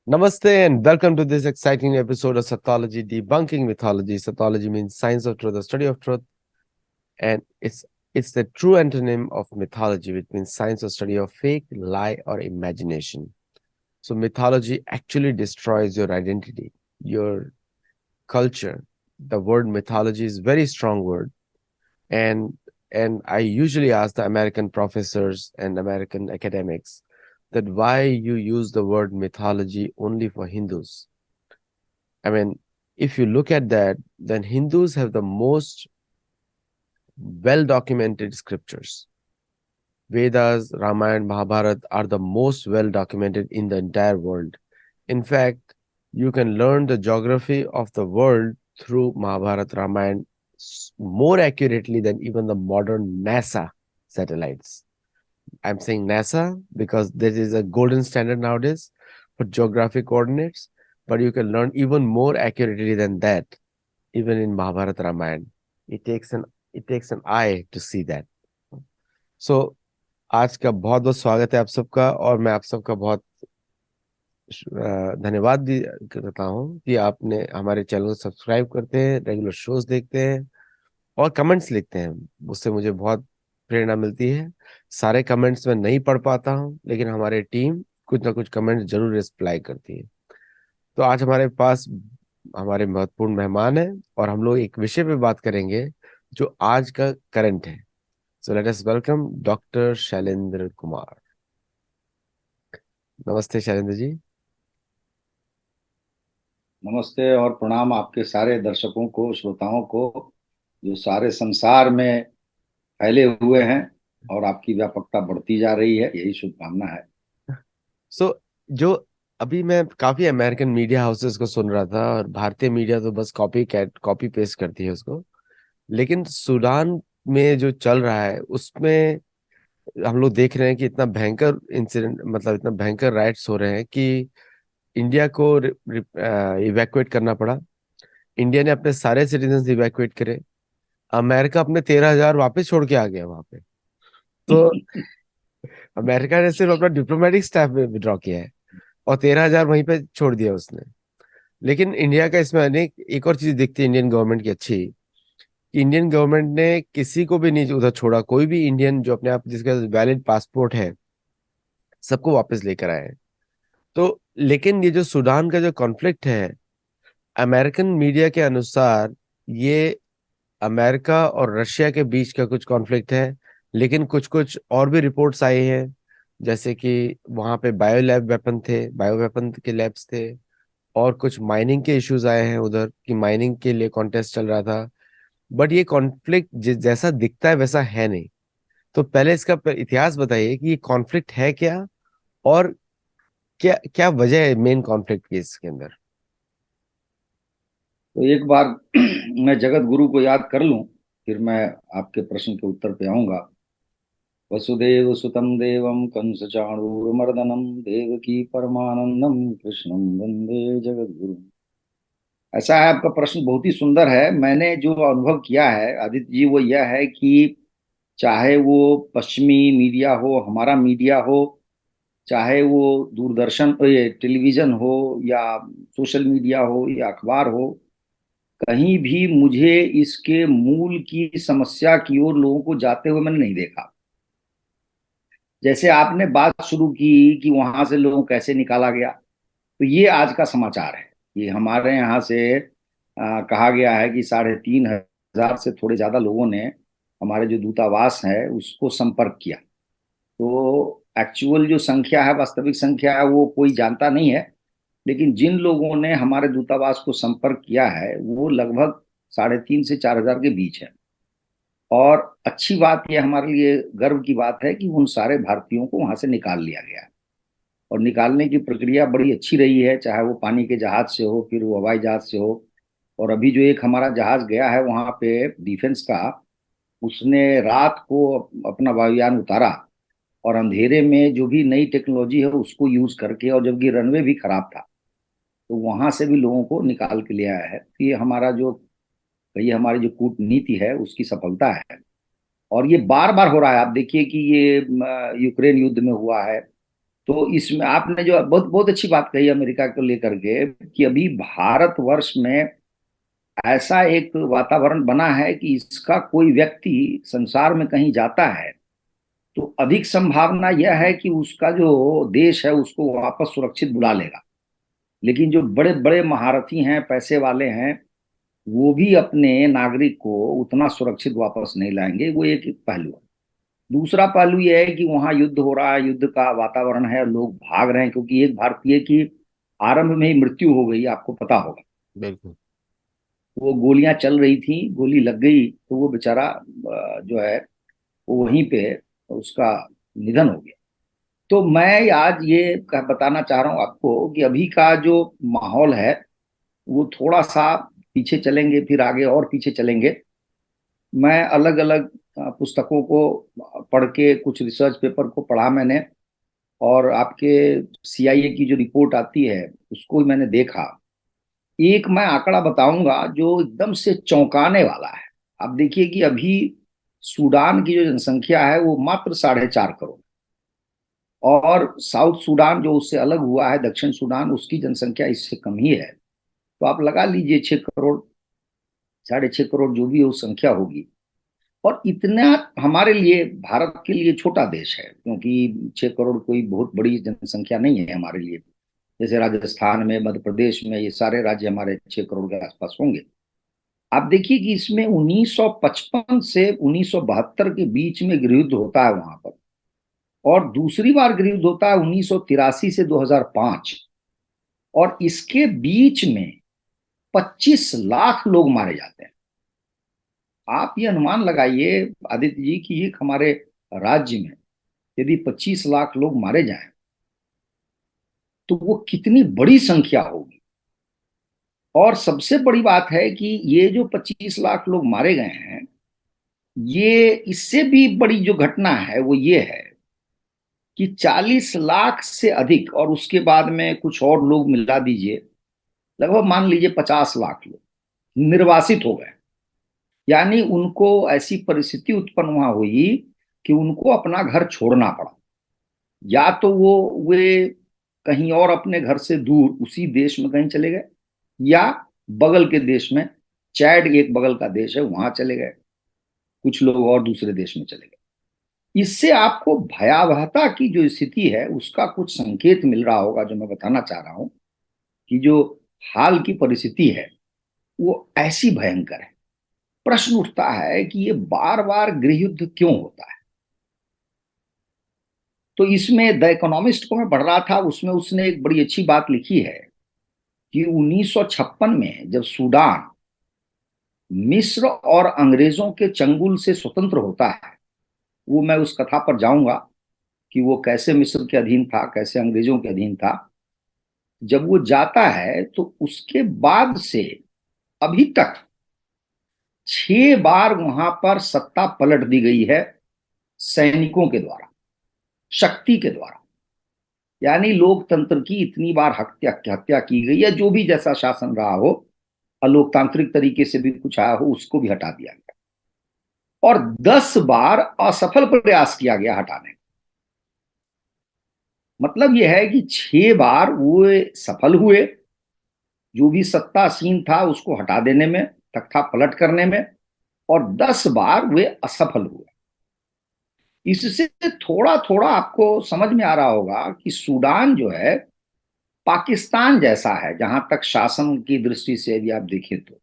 Namaste and welcome to this exciting episode of Sathology Debunking Mythology. Sathology means science of truth, the study of truth, and it's the true antonym of mythology, which means science or study of fake, lie, or imagination. So mythology actually destroys your identity, your culture. The word mythology is a very strong word, and I usually ask the American professors and American academics that why you use the word mythology only for Hindus. I mean, if you look at that, then Hindus have the most well-documented scriptures. Vedas, Ramayana, Mahabharata are the most well-documented in the entire world. In fact, you can learn the geography of the world through Mahabharata, Ramayana more accurately than even the modern NASA satellites. I'm saying NASA because this is a golden standard nowadays for geographic coordinates, but you can learn even more accurately than that, even in Mahabharata Ramayana. It takes an eye to see that. So आज का बहुत बहुत स्वागत है आप सबका, और मैं आप सबका बहुत धन्यवाद भी करता हूँ कि आपने हमारे चैनल को सब्सक्राइब करते हैं, रेगुलर शोज देखते हैं और कमेंट्स लिखते हैं। उससे मुझे बहुत प्रेरणा मिलती है। सारे कमेंट्स मैं नहीं पढ़ पाता हूँ, लेकिन हमारी टीम कुछ ना कुछ कमेंट्स जरूर रिप्लाई करती है। तो आज हमारे पास हमारे महत्वपूर्ण मेहमान हैं और हम लोग एक विषय पे बात करेंगे जो आज का करंट है। So let us welcome doctor Shailendra Kumar. नमस्ते शैलेंद्र जी। नमस्ते और प्रणाम आपके सारे दर्शकों को, श्रोताओं को, जो सारे संसार में फैले हुए हैं। और आपकी व्यापकता बढ़ती जा रही है, यही शुभकामना है। सो जो अभी मैं काफी अमेरिकन मीडिया हाउसेस को सुन रहा था, और भारतीय मीडिया तो बस कॉपी पेस्ट करती है उसको, लेकिन सूडान में जो चल रहा है उसमें हम लोग देख रहे हैं कि इतना भयंकर इंसिडेंट, मतलब इतना भयंकर राइट्स हो रहे हैं कि इंडिया को इवैक्यूएट करना पड़ा। इंडिया ने अपने सारे सिटीजन इवैक्यूएट करे। अमेरिका अपने 13,000 वापस छोड़ के आ गया वहां पे। तो अमेरिका ने सिर्फ अपना डिप्लोमेटिक स्टाफ में विड्रॉ किया है और 13,000 वहीं पे छोड़ दिया उसने। लेकिन इंडिया का इसमें अनेक एक और चीज दिखती है इंडियन गवर्नमेंट की अच्छी, कि इंडियन गवर्नमेंट ने किसी को भी नहीं उधर छोड़ा। कोई भी इंडियन जो अपने आप जिसका वैलिड पासपोर्ट है, सबको वापस लेकर आए हैं। तो लेकिन ये जो सूडान का जो कॉन्फ्लिक्ट है, अमेरिकन मीडिया के अनुसार ये अमेरिका और रशिया के बीच का कुछ कॉन्फ्लिक्ट है। लेकिन कुछ कुछ और भी रिपोर्ट्स आई हैं, जैसे कि वहां पे बायो वेपन के लैब्स थे, और कुछ माइनिंग के इश्यूज आए हैं उधर कि माइनिंग के लिए कॉन्टेस्ट चल रहा था। बट ये कॉन्फ्लिक्ट जैसा दिखता है वैसा है नहीं। तो पहले इसका इतिहास बताइए कि ये कॉन्फ्लिक्ट है क्या, और क्या क्या वजह है मेन कॉन्फ्लिक्ट की इसके अंदर। तो एक बार मैं जगत गुरु को याद कर लूं, फिर मैं आपके प्रश्न के उत्तर पे आऊंगा। वसुदेव सुतम देवम कंस चाणूरमर्दनम देवकी परमानंदम कृष्णम वंदे जगत गुरु। ऐसा है, आपका प्रश्न बहुत ही सुंदर है। मैंने जो अनुभव किया है आदित्य जी, वो यह है कि चाहे वो पश्चिमी मीडिया हो, हमारा मीडिया हो, चाहे वो दूरदर्शन ये टेलीविजन हो, या सोशल मीडिया हो, या अखबार हो, कहीं भी मुझे इसके मूल की समस्या की ओर लोगों को जाते हुए मैंने नहीं देखा। जैसे आपने बात शुरू की कि वहां से लोगों को कैसे निकाला गया, तो ये आज का समाचार है कि हमारे यहाँ से कहा गया है कि 3,500 से थोड़े ज्यादा लोगों ने हमारे जो दूतावास है उसको संपर्क किया। तो एक्चुअल जो संख्या है, वास्तविक संख्या है, वो कोई जानता नहीं है। लेकिन जिन लोगों ने हमारे दूतावास को संपर्क किया है वो लगभग 3,500 से 4,000 के बीच है। और अच्छी बात यह, हमारे लिए गर्व की बात है कि उन सारे भारतीयों को वहां से निकाल लिया गया है। और निकालने की प्रक्रिया बड़ी अच्छी रही है, चाहे वो पानी के जहाज से हो, फिर वो हवाई जहाज से हो। और अभी जो एक हमारा जहाज गया है वहां पे डिफेंस का, उसने रात को अपना वायुयान उतारा और अंधेरे में जो भी नई टेक्नोलॉजी है उसको यूज करके, और जबकि रनवे भी खराब था, तो वहां से भी लोगों को निकाल के ले आया है। तो ये हमारी जो कूटनीति है उसकी सफलता है। और ये बार बार हो रहा है। आप देखिए कि ये यूक्रेन युद्ध में हुआ है, तो इसमें आपने जो बहुत बहुत अच्छी बात कही अमेरिका को लेकर के, कि अभी भारतवर्ष में ऐसा एक वातावरण बना है कि इसका कोई व्यक्ति संसार में कहीं जाता है तो अधिक संभावना यह है कि उसका जो देश है उसको वापस सुरक्षित बुला लेगा। लेकिन जो बड़े बड़े महारथी हैं, पैसे वाले हैं, वो भी अपने नागरिक को उतना सुरक्षित वापस नहीं लाएंगे। वो एक पहलू है। दूसरा पहलू यह है कि वहां युद्ध हो रहा है, युद्ध का वातावरण है, लोग भाग रहे हैं, क्योंकि एक भारतीय की आरंभ में ही मृत्यु हो गई, आपको पता होगा। बिल्कुल। वो गोलियां चल रही थी, गोली लग गई तो वो बेचारा जो है वो वहीं पे उसका निधन हो गया। तो मैं आज ये बताना चाह रहा हूं आपको कि अभी का जो माहौल है वो थोड़ा सा पीछे चलेंगे, फिर आगे और पीछे चलेंगे। मैं अलग अलग पुस्तकों को पढ़ के, कुछ रिसर्च पेपर को पढ़ा मैंने, और आपके सीआईए की जो रिपोर्ट आती है उसको भी मैंने देखा। एक मैं आंकड़ा बताऊंगा जो एकदम से चौंकाने वाला है। आप देखिए कि अभी सूडान की जो जनसंख्या है वो मात्र 4.5 करोड़, और साउथ सूडान जो उससे अलग हुआ है, दक्षिण सूडान, उसकी जनसंख्या इससे कम ही है। तो आप लगा लीजिए 6 करोड़, 6.5 करोड़ जो भी वो संख्या होगी। और इतना हमारे लिए, भारत के लिए छोटा देश है, क्योंकि 6 करोड़ कोई बहुत बड़ी जनसंख्या नहीं है हमारे लिए। जैसे राजस्थान में, मध्य प्रदेश में, ये सारे राज्य हमारे 6 करोड़ के आसपास होंगे। आप देखिए कि इसमें 1955 से 1972 के बीच में गृहयुद्ध होता है वहां पर, और दूसरी बार गृहयुद्ध होता है 1983 से 2005, और इसके बीच में 25 लाख लोग मारे जाते हैं। आप ये अनुमान लगाइए आदित्य जी कि एक हमारे राज्य में यदि 25 लाख लोग मारे जाएं तो वो कितनी बड़ी संख्या होगी। और सबसे बड़ी बात है कि ये जो 25 लाख लोग मारे गए हैं, ये इससे भी बड़ी जो घटना है वो ये है कि 40 लाख से अधिक, और उसके बाद में कुछ और लोग मिला दीजिए, लगभग मान लीजिए 50 लाख लोग निर्वासित हो गए। यानी उनको ऐसी परिस्थिति उत्पन्न वहां हुई कि उनको अपना घर छोड़ना पड़ा। या तो वे कहीं और अपने घर से दूर उसी देश में कहीं चले गए, या बगल के देश में, चैड एक बगल का देश है, वहां चले गए। कुछ लोग और दूसरे देश में चले गए। इससे आपको भयावहता की जो स्थिति है उसका कुछ संकेत मिल रहा होगा, जो मैं बताना चाह रहा हूं कि जो हाल की परिस्थिति है वो ऐसी भयंकर है। प्रश्न उठता है कि ये बार बार गृहयुद्ध क्यों होता है। तो इसमें द इकोनॉमिस्ट को मैं पढ़ रहा था, उसमें उसने एक बड़ी अच्छी बात लिखी है कि 1956 में जब सूडान मिस्र और अंग्रेजों के चंगुल से स्वतंत्र होता है, वो मैं उस कथा पर जाऊंगा कि वो कैसे मिस्र के अधीन था, कैसे अंग्रेजों के अधीन था। जब वो जाता है तो उसके बाद से अभी तक 6 बार वहां पर सत्ता पलट दी गई है सैनिकों के द्वारा, शक्ति के द्वारा। यानी लोकतंत्र की इतनी बार हत्या हत्या की गई है, जो भी जैसा शासन रहा हो, अलोकतांत्रिक तरीके से भी कुछ आया हो उसको भी हटा दिया गया, और 10 बार असफल प्रयास किया गया हटाने का। मतलब यह है कि 6 बार वो सफल हुए, जो भी सत्तासीन था उसको हटा देने में, तख्ता पलट करने में, और 10 बार वे असफल हुए। इससे थोड़ा थोड़ा आपको समझ में आ रहा होगा कि सूडान जो है पाकिस्तान जैसा है जहां तक शासन की दृष्टि से यदि आप देखें तो,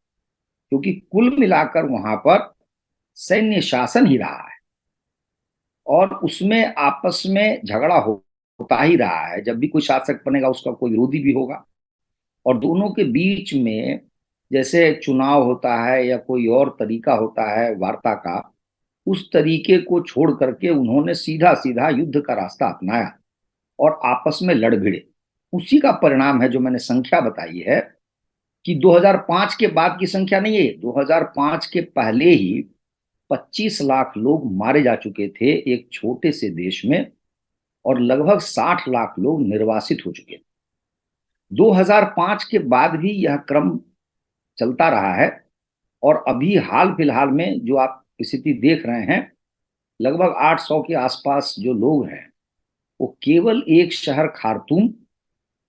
क्योंकि कुल मिलाकर वहां पर सैन्य शासन ही रहा है, और उसमें आपस में झगड़ा होता ही रहा है। जब भी कोई शासक बनेगा उसका कोई विरोधी भी होगा, और दोनों के बीच में जैसे चुनाव होता है या कोई और तरीका होता है वार्ता का, उस तरीके को छोड़ करके उन्होंने सीधा सीधा युद्ध का रास्ता अपनाया और आपस में लड़ भिड़े। उसी का परिणाम है जो मैंने संख्या बताई है कि 2005 के बाद की संख्या नहीं है, 2005 के पहले ही 25 लाख लोग मारे जा चुके थे एक छोटे से देश में, और लगभग 60 लाख लोग निर्वासित हो चुके थे। 2005 के बाद भी यह क्रम चलता रहा है, और अभी हाल फिलहाल में जो आप स्थिति देख रहे हैं, लगभग 800 के आसपास जो लोग हैं वो केवल एक शहर खार्तूम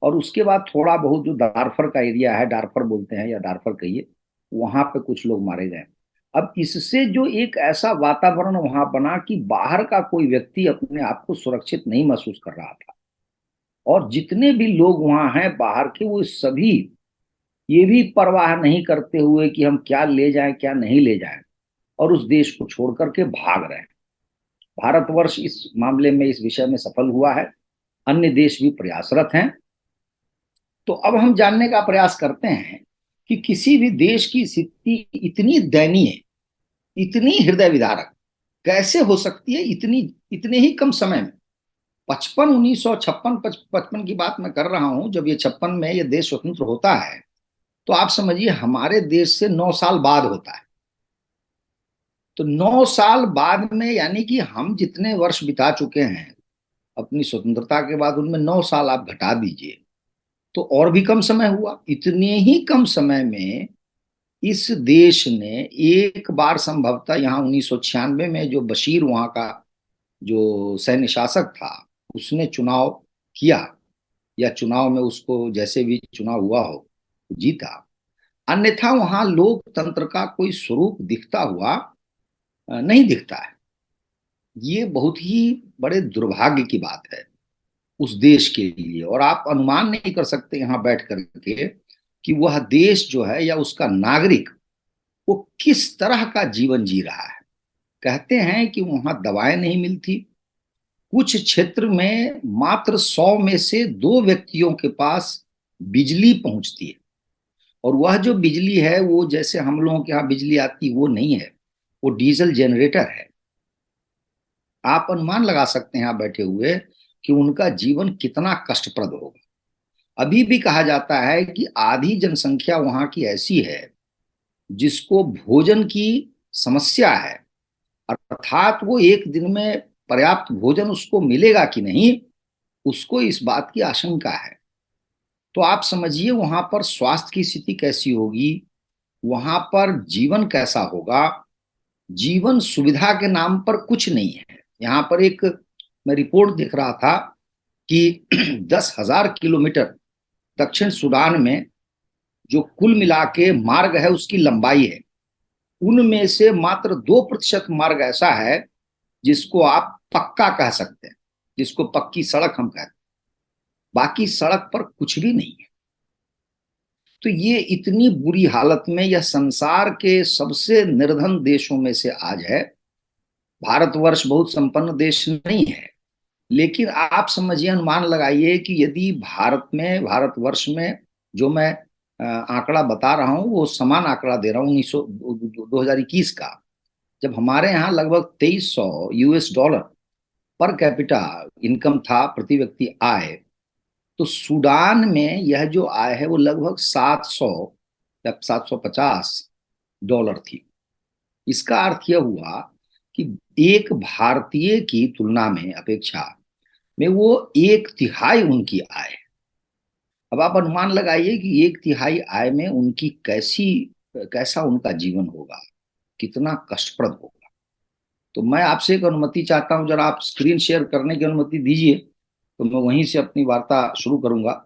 और उसके बाद थोड़ा बहुत जो दारफर का एरिया है, दारफर बोलते हैं या दारफर कहिए, वहां पे कुछ लोग मारे गए। अब इससे जो एक ऐसा वातावरण वहां बना कि बाहर का कोई व्यक्ति अपने आप को सुरक्षित नहीं महसूस कर रहा था। और जितने भी लोग वहां हैं बाहर के, वो सभी ये भी परवाह नहीं करते हुए कि हम क्या ले जाएं क्या नहीं ले जाएं, और उस देश को छोड़ करके भाग रहे हैं। भारतवर्ष इस मामले में, इस विषय में सफल हुआ है। अन्य देश भी प्रयासरत हैं। तो अब हम जानने का प्रयास करते हैं कि किसी भी देश की स्थिति इतनी दयनीय, इतनी हृदय विदारक कैसे हो सकती है इतनी, इतने ही कम समय में। 1956 की बात मैं कर रहा हूं, जब ये 56 में ये देश स्वतंत्र होता है, तो आप समझिए हमारे देश से 9 साल बाद होता है। तो 9 साल बाद में, यानी कि हम जितने वर्ष बिता चुके हैं अपनी स्वतंत्रता के बाद, उनमें 9 साल आप घटा दीजिए तो और भी कम समय हुआ। इतने ही कम समय में इस देश ने एक बार, संभवतः यहाँ 1996 में जो बशीर वहां का जो सैन्य शासक था, उसने चुनाव किया, या चुनाव में उसको जैसे भी चुनाव हुआ हो जीता। अन्यथा वहां लोकतंत्र का कोई स्वरूप दिखता हुआ नहीं दिखता है। ये बहुत ही बड़े दुर्भाग्य की बात है उस देश के लिए। और आप अनुमान नहीं कर सकते यहाँ बैठ करके कि वह देश जो है या उसका नागरिक वो किस तरह का जीवन जी रहा है। कहते हैं कि वहां दवाएं नहीं मिलती। कुछ क्षेत्र में मात्र 100 में से 2 व्यक्तियों के पास बिजली पहुंचती है। और वह जो बिजली है वो जैसे हम लोगों के यहाँ बिजली आती वो नहीं है, वो डीजल जनरेटर है। आप अनुमान लगा सकते हैं यहाँ बैठे हुए कि उनका जीवन कितना कष्टप्रद होगा। अभी भी कहा जाता है कि आधी जनसंख्या वहां की ऐसी है जिसको भोजन की समस्या है, अर्थात वो एक दिन में पर्याप्त भोजन उसको मिलेगा कि नहीं, उसको इस बात की आशंका है। तो आप समझिए वहां पर स्वास्थ्य की स्थिति कैसी होगी, वहां पर जीवन कैसा होगा। जीवन सुविधा के नाम पर कुछ नहीं है। यहाँ पर एक मैं रिपोर्ट देख रहा था कि 10,000 किलोमीटर दक्षिण सूडान में जो कुल मिला के मार्ग है उसकी लंबाई है, उनमें से मात्र 2% मार्ग ऐसा है जिसको आप पक्का कह सकते हैं, जिसको पक्की सड़क हम कहते हैं। बाकी सड़क पर कुछ भी नहीं है। तो ये इतनी बुरी हालत में यह संसार के सबसे निर्धन देशों में से आज है। भारतवर्ष बहुत संपन्न देश नहीं है, लेकिन आप समझिए, अनुमान लगाइए कि यदि भारत में, भारतवर्ष में जो मैं आंकड़ा बता रहा हूं वो समान आंकड़ा दे रहा हूं 2021 का, जब हमारे यहाँ लगभग 2300 US dollar per capita income था, प्रति व्यक्ति आय, तो सूडान में यह जो आय है वो लगभग 700 या 750 डॉलर थी। इसका अर्थ यह हुआ कि एक भारतीय की तुलना में, अपेक्षा में, वो 1/3 उनकी आय है। अब आप अनुमान लगाइए कि 1/3 आय में उनकी कैसा उनका जीवन होगा, कितना कष्टप्रद होगा। तो मैं आपसे एक अनुमति चाहता हूं, जरा आप स्क्रीन शेयर करने की अनुमति दीजिए, तो मैं वहीं से अपनी वार्ता शुरू करूंगा।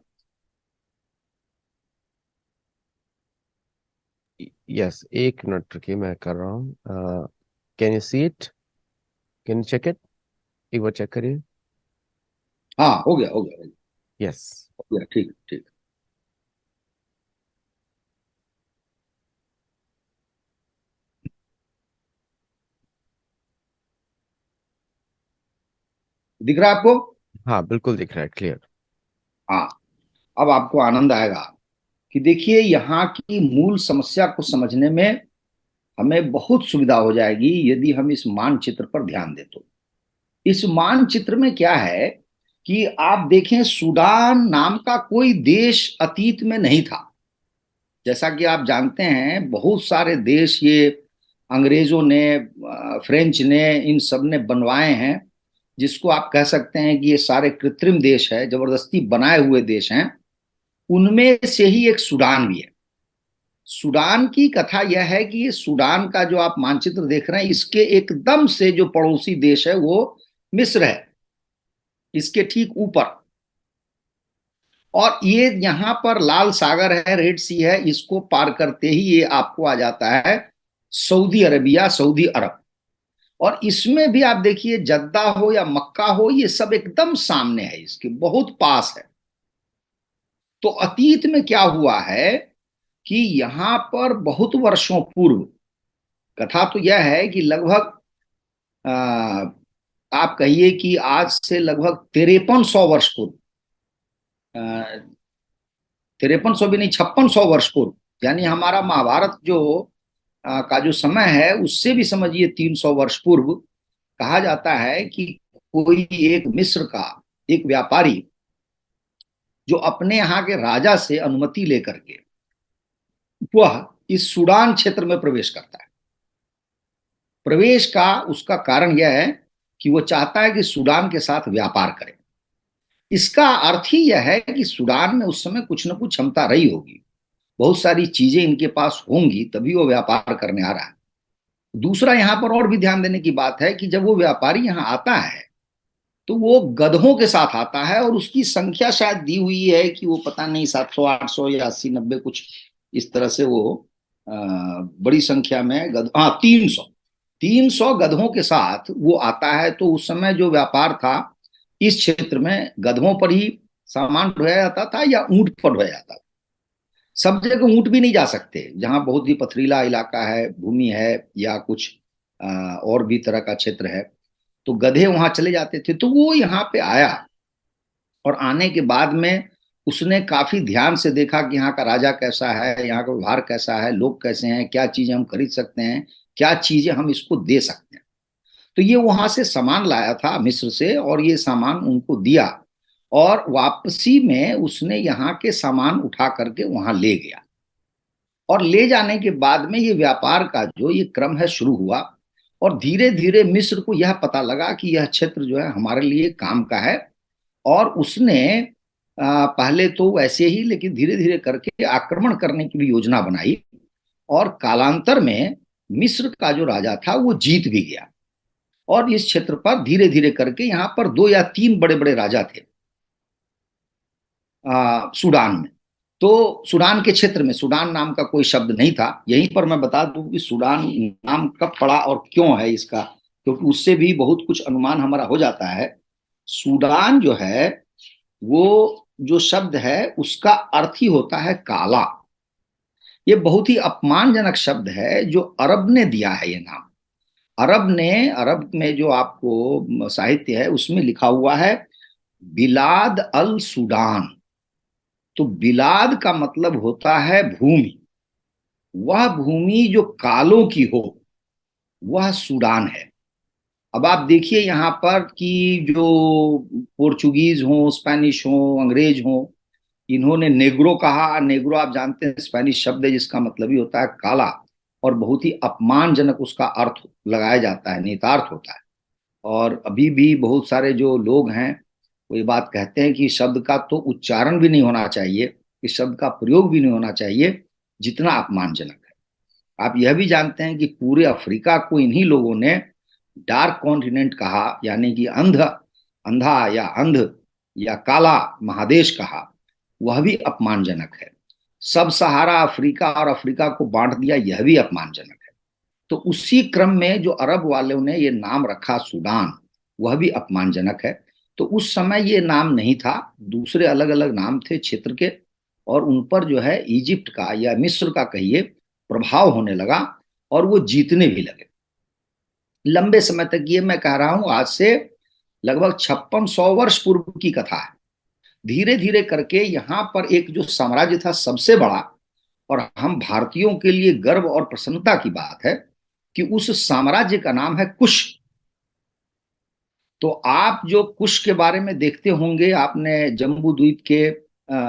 यस, एक मिनट रुकिए, मैं कर रहा हूँ। Can you see it? Can you check it? एक बार चेक करिए। हाँ, हो गया हो गया हो यस। गया, ठीक ठीक। दिख रहा है आपको? हाँ, बिल्कुल दिख रहा है, क्लियर। हाँ। अब आपको आनंद आएगा कि देखिए यहाँ की मूल समस्या को समझने में हमें बहुत सुविधा हो जाएगी यदि हम इस मानचित्र पर ध्यान दें तो। इस मानचित्र में क्या है कि आप देखें, सूडान नाम का कोई देश अतीत में नहीं था। जैसा कि आप जानते हैं बहुत सारे देश ये अंग्रेजों ने, फ्रेंच ने, इन सब ने बनवाए हैं, जिसको आप कह सकते हैं कि ये सारे कृत्रिम देश है, जबरदस्ती बनाए हुए देश हैं। उनमें से ही एक सूडान भी है। सूडान की कथा यह है कि ये सूडान का जो आप मानचित्र देख रहे हैं, इसके एकदम से जो पड़ोसी देश है वो मिस्र है। इसके ठीक ऊपर। और ये यहाँ पर लाल सागर है, रेड सी है, इसको पार करते ही ये आपको आ जाता है सऊदी अरबिया, सऊदी अरब। और इसमें भी आप देखिए, जद्दा हो या मक्का हो, ये सब एकदम सामने है, इसके बहुत पास है। तो अतीत में क्या हुआ है कि यहां पर बहुत वर्षों पूर्व, कथा तो यह है कि लगभग आप कहिए कि आज से लगभग 5300 वर्ष पूर्व, 5300 भी नहीं, 5600 वर्ष पूर्व, यानी हमारा महाभारत जो का जो समय है उससे भी समझिए 300 वर्ष पूर्व, कहा जाता है कि कोई एक मिस्र का एक व्यापारी जो अपने यहाँ के राजा से अनुमति लेकर के वह इस सूडान क्षेत्र में प्रवेश करता है। प्रवेश का उसका कारण यह है कि वो चाहता है कि सूडान के साथ व्यापार करे। इसका अर्थ ही यह है कि सूडान में उस समय कुछ न कुछ क्षमता रही होगी, बहुत सारी चीजें इनके पास होंगी, तभी वो व्यापार करने आ रहा है। दूसरा यहां पर और भी ध्यान देने की बात है कि जब वो व्यापारी यहां आता है तो वो गधों के साथ आता है, और उसकी संख्या शायद दी हुई है कि वो पता नहीं 700 800 या 80 90 कुछ इस तरह से वो बड़ी संख्या में गध, हाँ 300 गधों के साथ वो आता है। तो उस समय जो व्यापार था इस क्षेत्र में गधों पर ही सामान ढोया जाता था या ऊंट पर ढोया जाता था। सब जगह ऊंट भी नहीं जा सकते, जहां बहुत ही पथरीला इलाका है, भूमि है, या कुछ और भी तरह का क्षेत्र है, तो गधे वहां चले जाते थे। तो वो यहाँ पे आया, और आने के बाद में उसने काफी ध्यान से देखा कि यहाँ का राजा कैसा है, यहाँ का व्यवहार कैसा है, लोग कैसे हैं, क्या चीजें हम खरीद सकते हैं, क्या चीजें हम इसको दे सकते हैं। तो ये वहां से सामान लाया था मिस्र से, और ये सामान उनको दिया, और वापसी में उसने यहाँ के सामान उठा करके वहां ले गया। और ले जाने के बाद में ये व्यापार का जो ये क्रम है शुरू हुआ, और धीरे धीरे मिस्र को यह पता लगा कि यह क्षेत्र जो है हमारे लिए काम का है। और उसने पहले तो वैसे ही, लेकिन धीरे धीरे करके आक्रमण करने की भी योजना बनाई, और कालांतर में मिस्र का जो राजा था वो जीत भी गया। और इस क्षेत्र पर धीरे धीरे करके यहाँ पर 2 या 3 बड़े बड़े राजा थे सूडान में। तो सूडान के क्षेत्र में सूडान नाम का कोई शब्द नहीं था। यहीं पर मैं बता दूं कि सूडान नाम कब पड़ा और क्यों है इसका, क्योंकि उससे भी बहुत कुछ अनुमान हमारा हो जाता है। सूडान जो है वो जो शब्द है उसका अर्थ ही होता है काला। ये बहुत ही अपमानजनक शब्द है जो अरब ने दिया है ये नाम। अरब में जो आपको साहित्य है उसमें लिखा हुआ है बिलाद अल सूडान। तो बिलाद का मतलब होता है भूमि। वह भूमि जो कालों की हो वह सूडान है। अब आप देखिए यहाँ पर कि जो पोर्चुगीज हो, स्पेनिश हो, अंग्रेज हो, इन्होंने नेग्रो कहा। नेग्रो आप जानते हैं स्पेनिश शब्द है जिसका मतलब ही होता है काला, और बहुत ही अपमानजनक उसका अर्थ लगाया जाता है, निहितार्थ होता है। और अभी भी बहुत सारे जो लोग हैं वो ये बात कहते हैं कि शब्द का तो उच्चारण भी नहीं होना चाहिए, इस शब्द का प्रयोग भी नहीं होना चाहिए, जितना अपमानजनक है। आप यह भी जानते हैं कि पूरे अफ्रीका को इन्हीं लोगों ने डार्क कॉन्टिनेंट कहा, यानी कि अंधा या अंध या काला महादेश कहा, वह भी अपमानजनक है। सब सहारा अफ्रीका और अफ्रीका को बांट दिया, यह भी अपमानजनक है। तो उसी क्रम में जो अरब वालों ने ये नाम रखा सूडान, वह भी अपमानजनक है। तो उस समय ये नाम नहीं था, दूसरे अलग अलग नाम थे क्षेत्र के, और उन पर जो है इजिप्ट का या मिस्र का कहिए प्रभाव होने लगा, और वो जीतने भी लगे। लंबे समय तक, ये मैं कह रहा हूं आज से लगभग 5600 वर्ष पूर्व की कथा है। धीरे धीरे करके यहाँ पर एक जो साम्राज्य था सबसे बड़ा, और हम भारतीयों के लिए गर्व और प्रसन्नता की बात है कि उस साम्राज्य का नाम है कुश। तो आप जो कुश के बारे में देखते होंगे, आपने जम्बू द्वीप के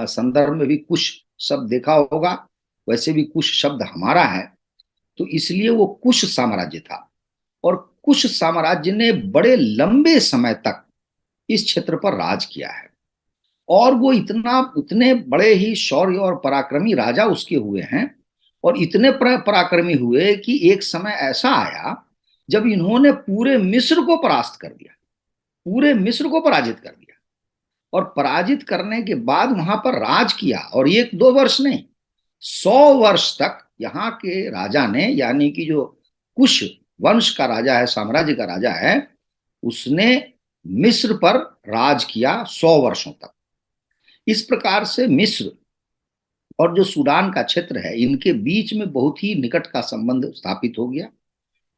संदर्भ में भी कुश शब्द देखा होगा, वैसे भी कुश शब्द हमारा है। तो इसलिए वो कुश साम्राज्य था, और कुश साम्राज्य ने बड़े लंबे समय तक इस क्षेत्र पर राज किया है। और वो उतने बड़े ही शौर्य और पराक्रमी राजा उसके हुए हैं, और इतने पराक्रमी हुए कि एक समय ऐसा आया जब इन्होंने पूरे मिस्र को परास्त कर दिया, पूरे मिस्र को पराजित कर दिया। और पराजित करने के बाद वहां पर राज किया, और 1-2 वर्ष नहीं, 100 वर्ष तक यहाँ के राजा ने, यानी कि जो कुश वंश का राजा है, साम्राज्य का राजा है, उसने मिस्र पर राज किया 100 वर्षों तक। इस प्रकार से मिस्र और जो सूडान का क्षेत्र है, इनके बीच में बहुत ही निकट का संबंध स्थापित हो गया,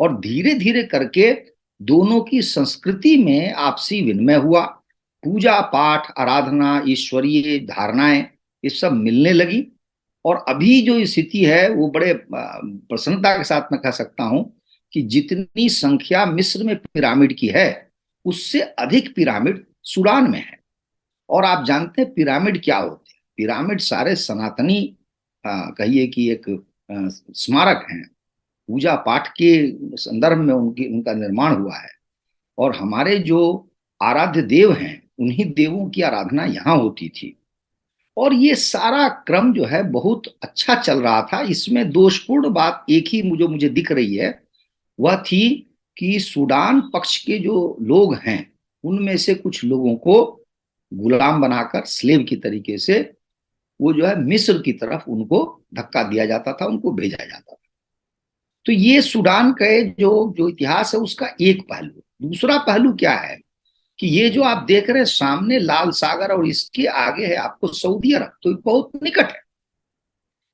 और धीरे धीरे करके दोनों की संस्कृति में आपसी विनिमय हुआ। पूजा पाठ, आराधना, ईश्वरीय धारणाएं, ये सब मिलने लगी। और अभी जो स्थिति है वो बड़े प्रसन्नता के साथ मैं कह सकता हूं कि जितनी संख्या मिस्र में पिरामिड की है, उससे अधिक पिरामिड सूडान में है। और आप जानते हैं पिरामिड क्या होते हैं? पिरामिड सारे सनातनी कहिए कि एक स्मारक हैं, पूजा पाठ के संदर्भ में उनका निर्माण हुआ है। और हमारे जो आराध्य देव हैं, उन्हीं देवों की आराधना यहाँ होती थी। और ये सारा क्रम जो है बहुत अच्छा चल रहा था। इसमें दोषपूर्ण बात एक ही मुझे दिख रही है, वह थी कि सूडान पक्ष के जो लोग हैं, उनमें से कुछ लोगों को गुलाम बनाकर स्लेव की तरीके से वो जो है मिस्र की तरफ उनको धक्का दिया जाता था, उनको भेजा जाता था। तो ये सूडान का जो जो इतिहास है उसका एक पहलू। दूसरा पहलू क्या है कि ये जो आप देख रहे हैं सामने लाल सागर, और इसके आगे है आपको सऊदी अरब, तो बहुत निकट है।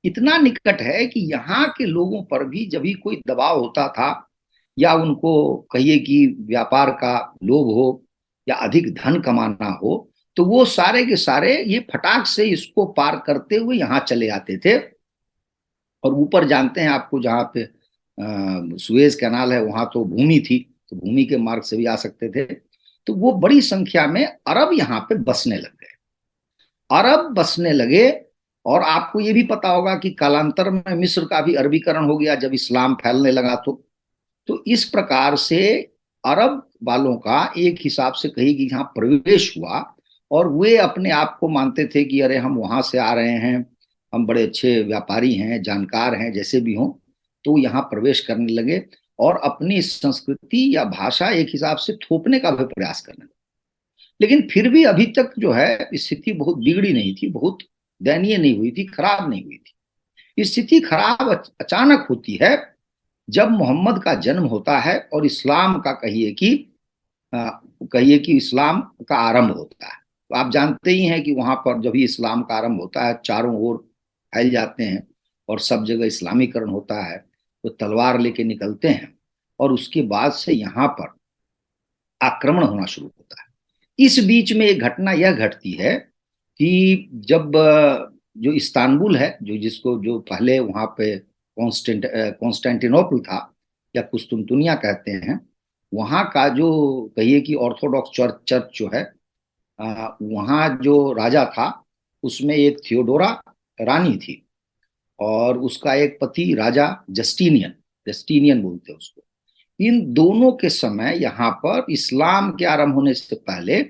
इतना निकट है कि यहाँ के लोगों पर भी जब भी कोई दबाव होता था, या उनको कहिए कि व्यापार का लोभ हो या अधिक धन कमाना हो, तो वो सारे के सारे ये फटाक से इसको पार करते हुए यहाँ चले आते थे। और ऊपर जानते हैं आपको, जहाँ पे सुएज कैनाल है, वहां तो भूमि थी, तो भूमि के मार्ग से भी आ सकते थे। तो वो बड़ी संख्या में अरब यहाँ पे बसने लग गए, अरब बसने लगे। और आपको ये भी पता होगा कि कालांतर में मिस्र का भी अरबीकरण हो गया जब इस्लाम फैलने लगा। तो इस प्रकार से अरब वालों का एक हिसाब से कही कि यहाँ प्रवेश हुआ, और वे अपने आप को मानते थे कि अरे हम वहां से आ रहे हैं, हम बड़े अच्छे व्यापारी हैं, जानकार हैं, जैसे भी हों। तो यहाँ प्रवेश करने लगे और अपनी संस्कृति या भाषा एक हिसाब से थोपने का भी प्रयास करने लगे। लेकिन फिर भी अभी तक जो है स्थिति बहुत बिगड़ी नहीं थी, बहुत दयनीय नहीं हुई थी, खराब नहीं हुई थी। स्थिति खराब अचानक होती है जब मोहम्मद का जन्म होता है और इस्लाम का कहिए कि इस्लाम का आरंभ होता है। तो आप जानते ही हैं कि वहां पर जब भी इस्लाम का आरंभ होता है, चारों ओर फैल जाते हैं और सब जगह इस्लामीकरण होता है, तो तलवार लेके निकलते हैं, और उसके बाद से यहाँ पर आक्रमण होना शुरू होता है। इस बीच में एक घटना यह घटती है कि जब जो इस्तांबुल है, जो पहले वहां पे कॉन्स्टेंटिनोपल था या कुस्तुनतुनिया कहते हैं, वहां का जो कहिए कि ऑर्थोडॉक्स चर्च जो है, वहां जो राजा था उसमें एक थियोडोरा रानी थी, और उसका एक पति राजा जस्टिनियन, जस्टिनियन बोलते हैं उसको। इन दोनों के समय यहाँ पर इस्लाम के आरंभ होने से पहले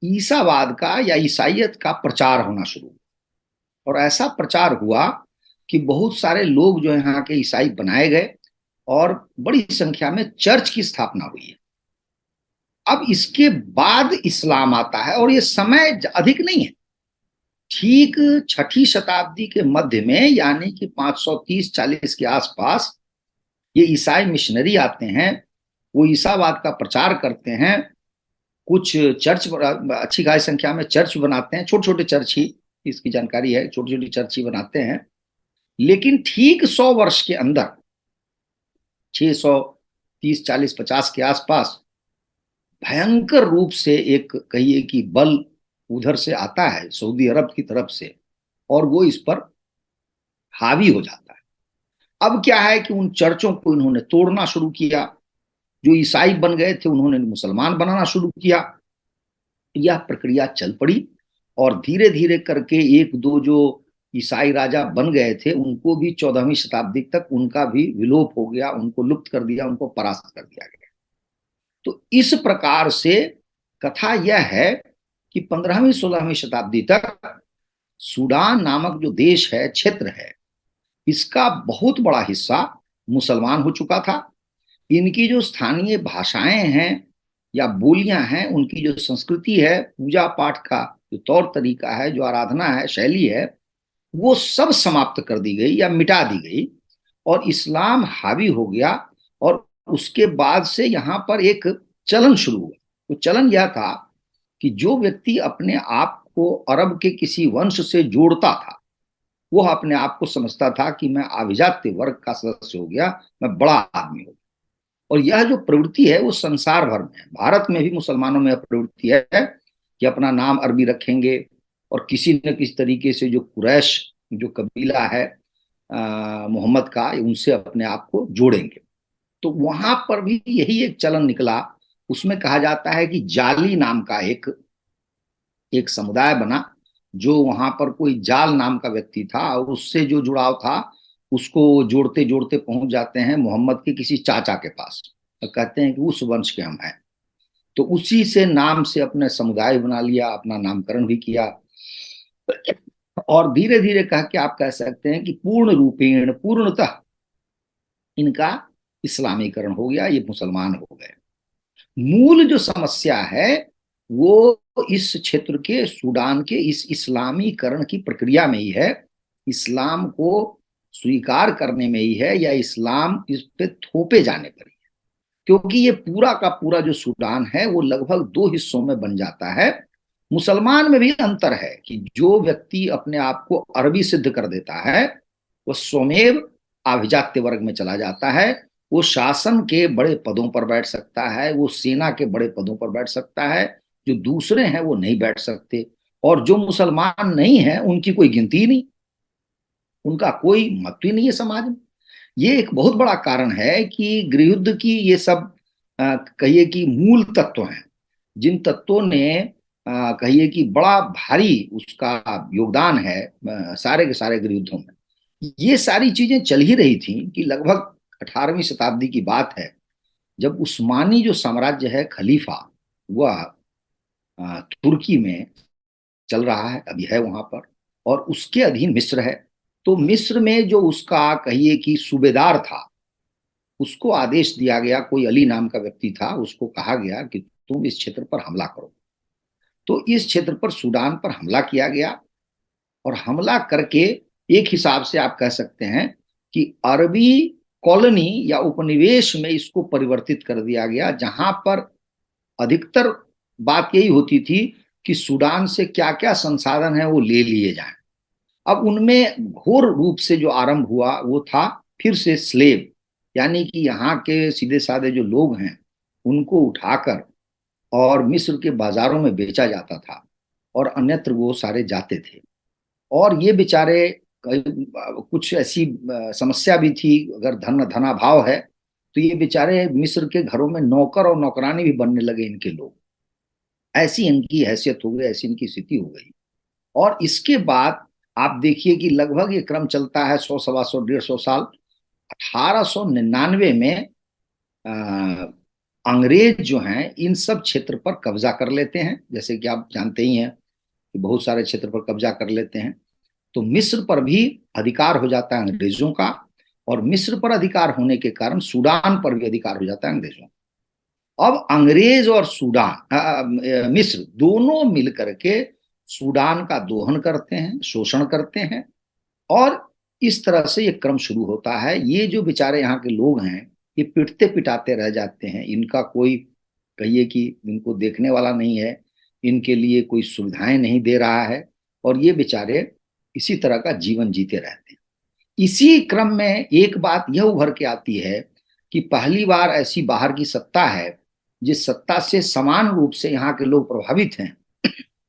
ईसावाद का या ईसाइयत का प्रचार होना शुरू हुआ। और ऐसा प्रचार हुआ कि बहुत सारे लोग जो यहाँ के ईसाई बनाए गए, और बड़ी संख्या में चर्च की स्थापना हुई है। अब इसके बाद इस्लाम आता है, और ये समय अधिक नहीं है, ठीक 6ठी शताब्दी के मध्य में, यानी कि 530-40 के आसपास ये ईसाई मिशनरी आते हैं, वो ईसावाद का प्रचार करते हैं। कुछ चर्च, अच्छी खासी संख्या में चर्च बनाते हैं, छोटे छोटे चर्च ही, इसकी जानकारी है, छोटी छोटी चर्च ही बनाते हैं। लेकिन ठीक 100 वर्ष के अंदर, 630-40-50 के आसपास, भयंकर रूप से एक कहिए कि बल उधर से आता है सऊदी अरब की तरफ से, और वो इस पर हावी हो जाता है। अब क्या है कि उन चर्चों को इन्होंने तोड़ना शुरू किया, जो ईसाई बन गए थे उन्होंने मुसलमान बनाना शुरू किया। यह प्रक्रिया चल पड़ी, और धीरे धीरे करके एक दो जो ईसाई राजा बन गए थे, उनको भी 14वीं शताब्दी तक उनका भी विलोप हो गया, उनको लुप्त कर दिया, उनको परास्त कर दिया गया। तो इस प्रकार से कथा यह है कि 15वीं-16वीं शताब्दी तक सूडान नामक जो देश है, क्षेत्र है, इसका बहुत बड़ा हिस्सा मुसलमान हो चुका था। इनकी जो स्थानीय भाषाएं हैं या बोलियां हैं, उनकी जो संस्कृति है, पूजा पाठ का जो तौर तरीका है, जो आराधना है, शैली है, वो सब समाप्त कर दी गई या मिटा दी गई और इस्लाम हावी हो गया। और उसके बाद से यहाँ पर एक चलन शुरू हुआ। वो चलन यह था कि जो व्यक्ति अपने आप को अरब के किसी वंश से जोड़ता था, वो अपने आप को समझता था कि मैं अभिजात्य वर्ग का सदस्य हो गया, मैं बड़ा आदमी हो गया। और यह जो प्रवृत्ति है वो संसार भर में है। भारत में भी मुसलमानों में प्रवृत्ति है कि अपना नाम अरबी रखेंगे और किसी न किसी तरीके से जो कुरैश जो कबीला है मोहम्मद का, उनसे अपने आप को जोड़ेंगे। तो वहां पर भी यही एक चलन निकला। उसमें कहा जाता है कि जाली नाम का एक एक समुदाय बना, जो वहां पर कोई जाल नाम का व्यक्ति था और उससे जो जुड़ाव था उसको जोड़ते जोड़ते पहुंच जाते हैं मोहम्मद के किसी चाचा के पास और कहते हैं कि उस वंश के हम हैं। तो उसी से नाम से अपने समुदाय बना लिया, अपना नामकरण भी किया और धीरे धीरे कह के आप कह सकते हैं कि पूर्ण रूपेण पूर्णतः इनका इस्लामीकरण हो गया, ये मुसलमान हो गए। मूल जो समस्या है वो इस क्षेत्र के सूडान के इस इस्लामीकरण की प्रक्रिया में ही है, इस्लाम को स्वीकार करने में ही है, या इस्लाम इस पे थोपे जाने पर ही है। क्योंकि ये पूरा का पूरा जो सूडान है वो लगभग दो हिस्सों में बन जाता है। मुसलमान में भी अंतर है कि जो व्यक्ति अपने आप को अरबी सिद्ध कर देता है वो स्वमेव अभिजात्य वर्ग में चला जाता है। वो शासन के बड़े पदों पर बैठ सकता है, वो सेना के बड़े पदों पर बैठ सकता है, जो दूसरे हैं वो नहीं बैठ सकते। और जो मुसलमान नहीं है उनकी कोई गिनती नहीं, उनका कोई महत्व ही नहीं है समाज में। ये एक बहुत बड़ा कारण है कि गृहयुद्ध की ये सब कहिए कि मूल तत्व हैं, जिन तत्वों ने कहिए कि बड़ा भारी उसका योगदान है सारे के सारे गृहयुद्धों में। ये सारी चीजें चल ही रही थी कि लगभग 18वीं शताब्दी की बात है, जब उस्मानी जो साम्राज्य है खलीफा, वह तुर्की में चल रहा है, अभी है वहां पर, और उसके अधीन मिस्र है। तो मिस्र में जो उसका कहिए कि सूबेदार था, उसको आदेश दिया गया, कोई अली नाम का व्यक्ति था, उसको कहा गया कि तुम इस क्षेत्र पर हमला करो। तो इस क्षेत्र पर सूडान पर हमला किया गया और हमला करके एक हिसाब से आप कह सकते हैं कि अरबी कॉलोनी या उपनिवेश में इसको परिवर्तित कर दिया गया, जहां पर अधिकतर बात यही होती थी कि सूडान से क्या क्या संसाधन है वो ले लिए जाएं। अब उनमें घोर रूप से जो आरंभ हुआ वो था फिर से स्लेव, यानी कि यहाँ के सीधे साधे जो लोग हैं उनको उठाकर और मिस्र के बाजारों में बेचा जाता था और अन्यत्र वो सारे जाते थे। और ये बेचारे कुछ ऐसी समस्या भी थी, अगर धनाभाव है तो ये बेचारे मिस्र के घरों में नौकर और नौकरानी भी बनने लगे इनके लोग। ऐसी इनकी हैसियत हो गई, ऐसी इनकी स्थिति हो गई। और इसके बाद आप देखिए कि लगभग ये क्रम चलता है 100 सवा 100 150 साल। 1899 में अंग्रेज जो हैं इन सब क्षेत्र पर कब्जा कर लेते हैं, जैसे कि आप जानते ही हैं कि बहुत सारे क्षेत्र पर कब्जा कर लेते हैं। तो मिस्र पर भी अधिकार हो जाता है अंग्रेजों का, और मिस्र पर अधिकार होने के कारण सूडान पर भी अधिकार हो जाता है अंग्रेजों का। अब अंग्रेज और सूडान मिस्र दोनों मिलकर के सूडान का दोहन करते हैं, शोषण करते हैं, और इस तरह से ये क्रम शुरू होता है। ये जो बेचारे यहाँ के लोग हैं ये पिटते पिटाते रह जाते हैं, इनका कोई कहिए कि इनको देखने वाला नहीं है, इनके लिए कोई सुविधाएं नहीं दे रहा है, और ये बेचारे इसी तरह का जीवन जीते रहते हैं। इसी क्रम में एक बात यह उभर के आती है कि पहली बार ऐसी बाहर की सत्ता है जिस सत्ता से समान रूप से यहाँ के लोग प्रभावित हैं,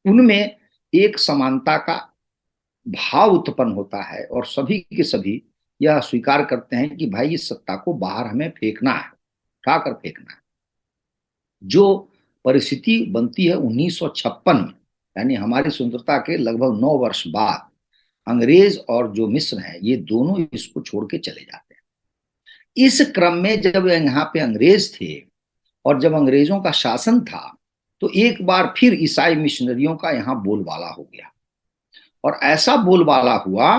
उनमें एक समानता का भाव उत्पन्न होता है और सभी के सभी यह स्वीकार करते हैं कि भाई इस सत्ता को बाहर हमें फेंकना है, उठाकर फेंकना है। जो परिस्थिति बनती है 1956 में, यानी हमारी स्वतंत्रता के लगभग 9 वर्ष बाद, अंग्रेज और जो मिस्र है ये दोनों इसको छोड़ के चले जाते हैं। इस क्रम में जब यहाँ पे अंग्रेज थे और जब अंग्रेजों का शासन था, तो एक बार फिर ईसाई मिशनरियों का यहाँ बोलबाला हो गया। और ऐसा बोलबाला हुआ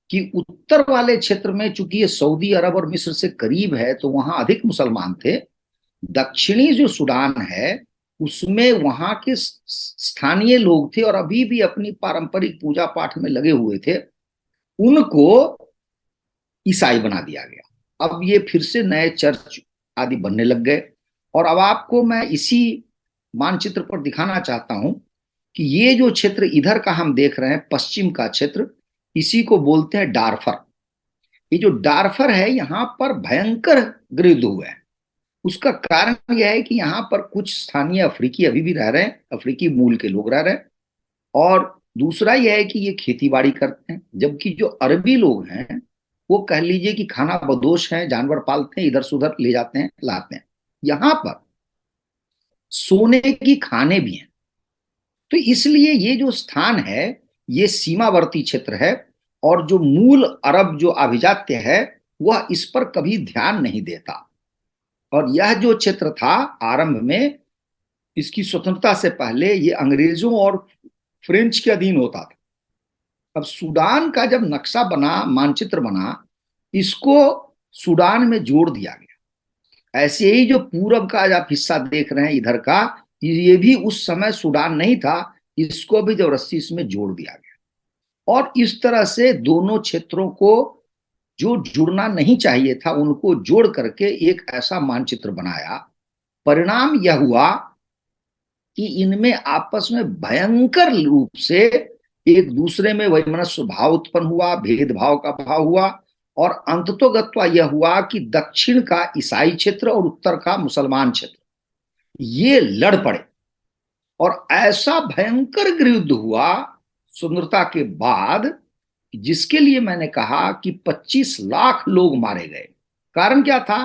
कि उत्तर वाले क्षेत्र में, चूंकि ये सऊदी अरब और मिस्र से करीब है, तो वहां अधिक मुसलमान थे, दक्षिणी जो सूडान है उसमें वहां के स्थानीय लोग थे और अभी भी अपनी पारंपरिक पूजा पाठ में लगे हुए थे, उनको ईसाई बना दिया गया। अब ये फिर से नए चर्च आदि बनने लग गए। और अब आपको मैं इसी मानचित्र पर दिखाना चाहता हूं कि ये जो क्षेत्र इधर का हम देख रहे हैं, पश्चिम का क्षेत्र, इसी को बोलते हैं डार्फर। ये जो डार्फर है, यहाँ पर भयंकर गृहयुद्ध हुआ है। उसका कारण यह है कि यहाँ पर कुछ स्थानीय अफ्रीकी अभी भी रह रहे हैं, अफ्रीकी मूल के लोग रह रहे हैं। और दूसरा यह है कि ये खेती बाड़ी करते हैं, जबकि जो अरबी लोग हैं वो कह लीजिए कि खाना बदोश हैं, जानवर पालते हैं, इधर से उधर ले जाते हैं लाते हैं। यहाँ पर सोने की खाने भी हैं। तो इसलिए ये जो स्थान है ये सीमावर्ती क्षेत्र है, और जो मूल अरब जो अभिजात्य है वह इस पर कभी ध्यान नहीं देता। और यह जो क्षेत्र था आरंभ में, इसकी स्वतंत्रता से पहले ये अंग्रेजों और फ्रेंच के अधीन होता था। अब सूडान का जब नक्शा बना, मानचित्र बना, इसको सूडान में जोड़ दिया गया। ऐसे ही जो पूरब का आप हिस्सा देख रहे हैं इधर का, ये भी उस समय सूडान नहीं था, इसको भी जबरदस्ती इसमें जोड़ दिया गया। और इस तरह से दोनों क्षेत्रों को जो जुड़ना नहीं चाहिए था उनको जोड़ करके एक ऐसा मानचित्र बनाया। परिणाम यह हुआ कि इनमें आपस में भयंकर रूप से एक दूसरे में वैमनस्य भाव उत्पन्न हुआ, भेदभाव का भाव हुआ। और अंततोगत्वा यह हुआ कि दक्षिण का ईसाई क्षेत्र और उत्तर का मुसलमान क्षेत्र ये लड़ पड़े, और ऐसा भयंकर गृहयुद्ध हुआ स्वतंत्रता के बाद, जिसके लिए मैंने कहा कि 25 लाख लोग मारे गए। कारण क्या था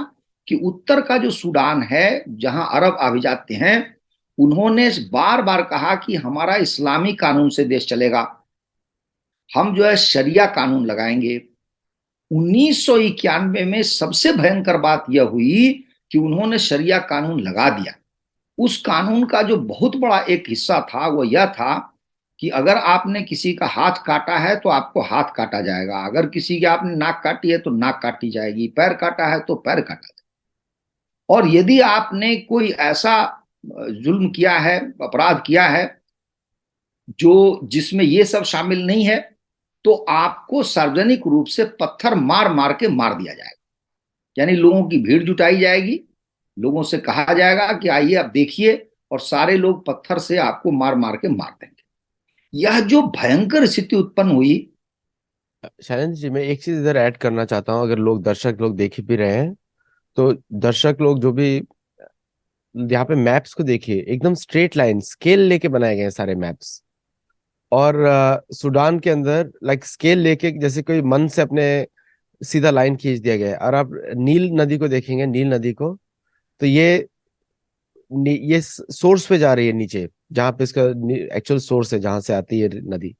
कि उत्तर का जो सूडान है जहां अरब अभिजात्य हैं, उन्होंने बार बार कहा कि हमारा इस्लामी कानून से देश चलेगा, हम जो है शरिया कानून लगाएंगे। 1991 में सबसे भयंकर बात यह हुई कि उन्होंने शरिया कानून लगा दिया। उस कानून का जो बहुत बड़ा एक हिस्सा था वो यह था कि अगर आपने किसी का हाथ काटा है तो आपको हाथ काटा जाएगा, अगर किसी की आपने नाक काटी है तो नाक काटी जाएगी, पैर काटा है तो पैर काटा जाएगा। और यदि आपने कोई ऐसा जुल्म किया है, अपराध किया है जो जिसमें ये सब शामिल नहीं है, तो आपको सार्वजनिक रूप से पत्थर मार मार के मार दिया जाएगा। यानी लोगों की भीड़ जुटाई जाएगी, लोगों से कहा जाएगा कि आइए आप देखिए, और सारे लोग पत्थर से आपको मार मार के मार देंगे। यह जो भयंकर स्थिति उत्पन्न हुई। शैलेंद्र जी, मैं एक चीज इधर ऐड करना चाहता हूँ, अगर लोग दर्शक लोग देख भी रहे हैं तो दर्शक लोग जो भी यहाँ पे मैप्स को देखिए, एकदम स्ट्रेट लाइन स्केल लेके बनाए गए हैं सारे मैप्स। और सूडान के अंदर लाइक स्केल लेके जैसे कोई मन से अपने सीधा लाइन खींच दिया गया है। और आप नील नदी को देखेंगे, नील नदी को, तो ये सोर्स पे जा रही है नीचे, जहाँ पे इसका एक्चुअल सोर्स है, जहाँ से आती है नदी।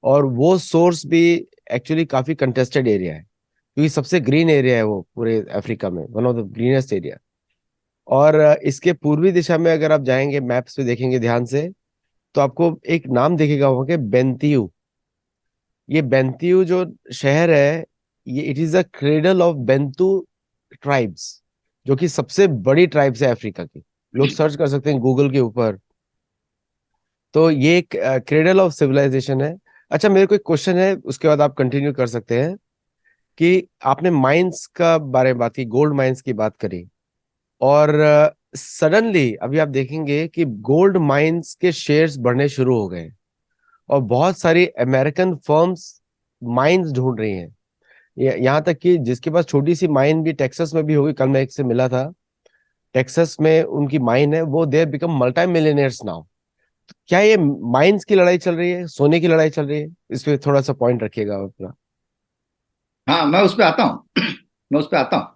और वो सोर्स भी एक्चुअली काफी कंटेस्टेड एरिया है, क्योंकि सबसे ग्रीन एरिया है वो पूरे अफ्रीका में, one of the greenest area. और इसके पूर्वी दिशा में अगर आप जाएंगे, मैप्स पे देखेंगे ध्यान से, तो आपको एक नाम दिखेगा वहां के, बेंतियू। ये बेंतियू जो शहर है, ये it is the cradle of Bantu tribes, जो कि सबसे बड़ी ट्राइब्स है अफ्रीका की। लोग सर्च कर सकते हैं गूगल के ऊपर। तो ये एक क्रेडल ऑफ सिविलाइजेशन है। अच्छा, मेरे को एक क्वेश्चन है, उसके बाद आप कंटिन्यू कर सकते हैं। कि आपने माइंस का बारे में बात की, गोल्ड माइंस की बात करी, और सडनली अभी आप देखेंगे कि गोल्ड माइंस के शेयर्स बढ़ने शुरू हो गए, और बहुत सारी अमेरिकन फर्म्स माइंस ढूंढ रही हैं। यहाँ तक कि जिसके पास छोटी सी माइन भी टेक्सास में भी होगी, कल मैं एक से मिला था, टेक्सास में उनकी माइन है, वो they become multi millionaires now. क्या ये माइंस की लड़ाई चल रही है, सोने की लड़ाई चल रही है? इस पे थोड़ा सा पॉइंट रखिएगा अपना। हाँ, मैं उस पर आता हूँ मैं उस पर आता हूँ।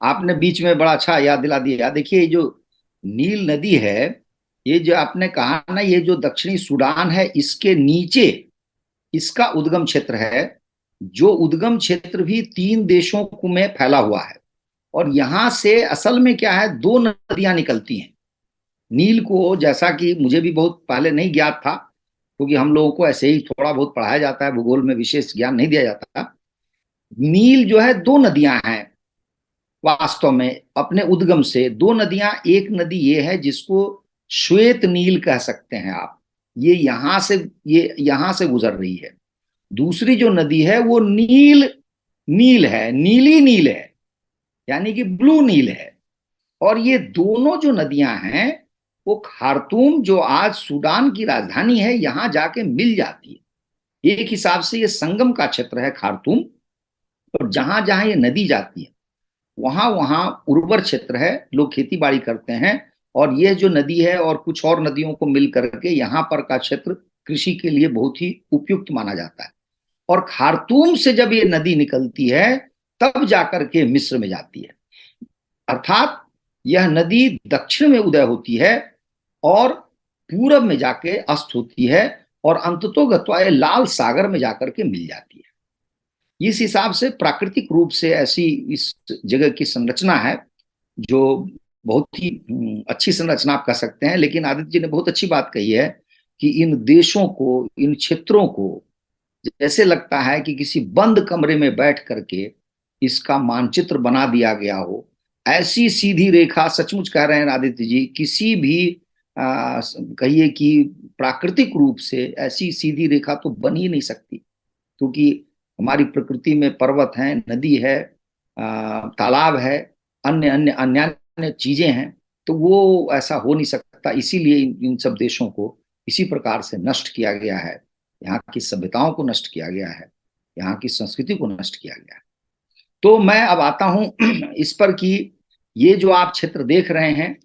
आपने बीच में बड़ा अच्छा याद दिला दिया। देखिए, ये जो नील नदी है, ये जो आपने कहा ना, ये जो दक्षिणी सूडान है इसके नीचे इसका उद्गम क्षेत्र है, जो उद्गम क्षेत्र भी 3 देशों में फैला हुआ है। और यहां से असल में क्या है, 2 नदियां निकलती हैं। नील को, जैसा कि मुझे भी बहुत पहले नहीं ज्ञात था, क्योंकि हम लोगों को ऐसे ही थोड़ा बहुत पढ़ाया जाता है, भूगोल में विशेष ज्ञान नहीं दिया जाता। नील जो है 2 नदियां हैं, वास्तव में अपने उद्गम से दो नदियां, एक नदी ये है जिसको श्वेत नील कह सकते हैं आप, ये यहां से गुजर रही है। दूसरी जो नदी है वो नील नील है, नीली नील है, यानी कि ब्लू नील है। और ये दोनों जो नदियां हैं वो खार्तूम, जो आज सूडान की राजधानी है, यहां जाके मिल जाती है। एक हिसाब से ये संगम का क्षेत्र है खार्तूम। और जहां जहां ये नदी जाती है वहां वहां उर्वर क्षेत्र है, लोग खेती बाड़ी करते हैं। और ये जो नदी है और कुछ और नदियों को मिल करके यहाँ पर का क्षेत्र कृषि के लिए बहुत ही उपयुक्त माना जाता है। और खार्तूम से जब ये नदी निकलती है तब जाकर के मिस्र में जाती है। अर्थात यह नदी दक्षिण में उदय होती है और पूरब में जाके अस्त होती है, और अंततोगत्वा ये लाल सागर में जाकर के मिल जाती है। इस हिसाब से प्राकृतिक रूप से ऐसी इस जगह की संरचना है जो बहुत ही अच्छी संरचना आप कह सकते हैं। लेकिन आदित्य जी ने बहुत अच्छी बात कही है कि इन देशों को, इन क्षेत्रों को जैसे लगता है कि किसी बंद कमरे में बैठ करके इसका मानचित्र बना दिया गया हो। ऐसी सीधी रेखा, सचमुच कह रहे हैं आदित्य जी, किसी भी कहिए कि प्राकृतिक रूप से ऐसी सीधी रेखा तो बन ही नहीं सकती, क्योंकि हमारी प्रकृति में पर्वत है, नदी है, तालाब है, अन्य अन्य अन्य अन्य चीजें हैं। तो वो ऐसा हो नहीं सकता। इसीलिए इन सब देशों को इसी प्रकार से नष्ट किया गया है, यहाँ की सभ्यताओं को नष्ट किया गया है, यहाँ की संस्कृति को नष्ट किया गया है। तो मैं अब आता हूं इस पर कि ये जो आप क्षेत्र देख रहे हैं,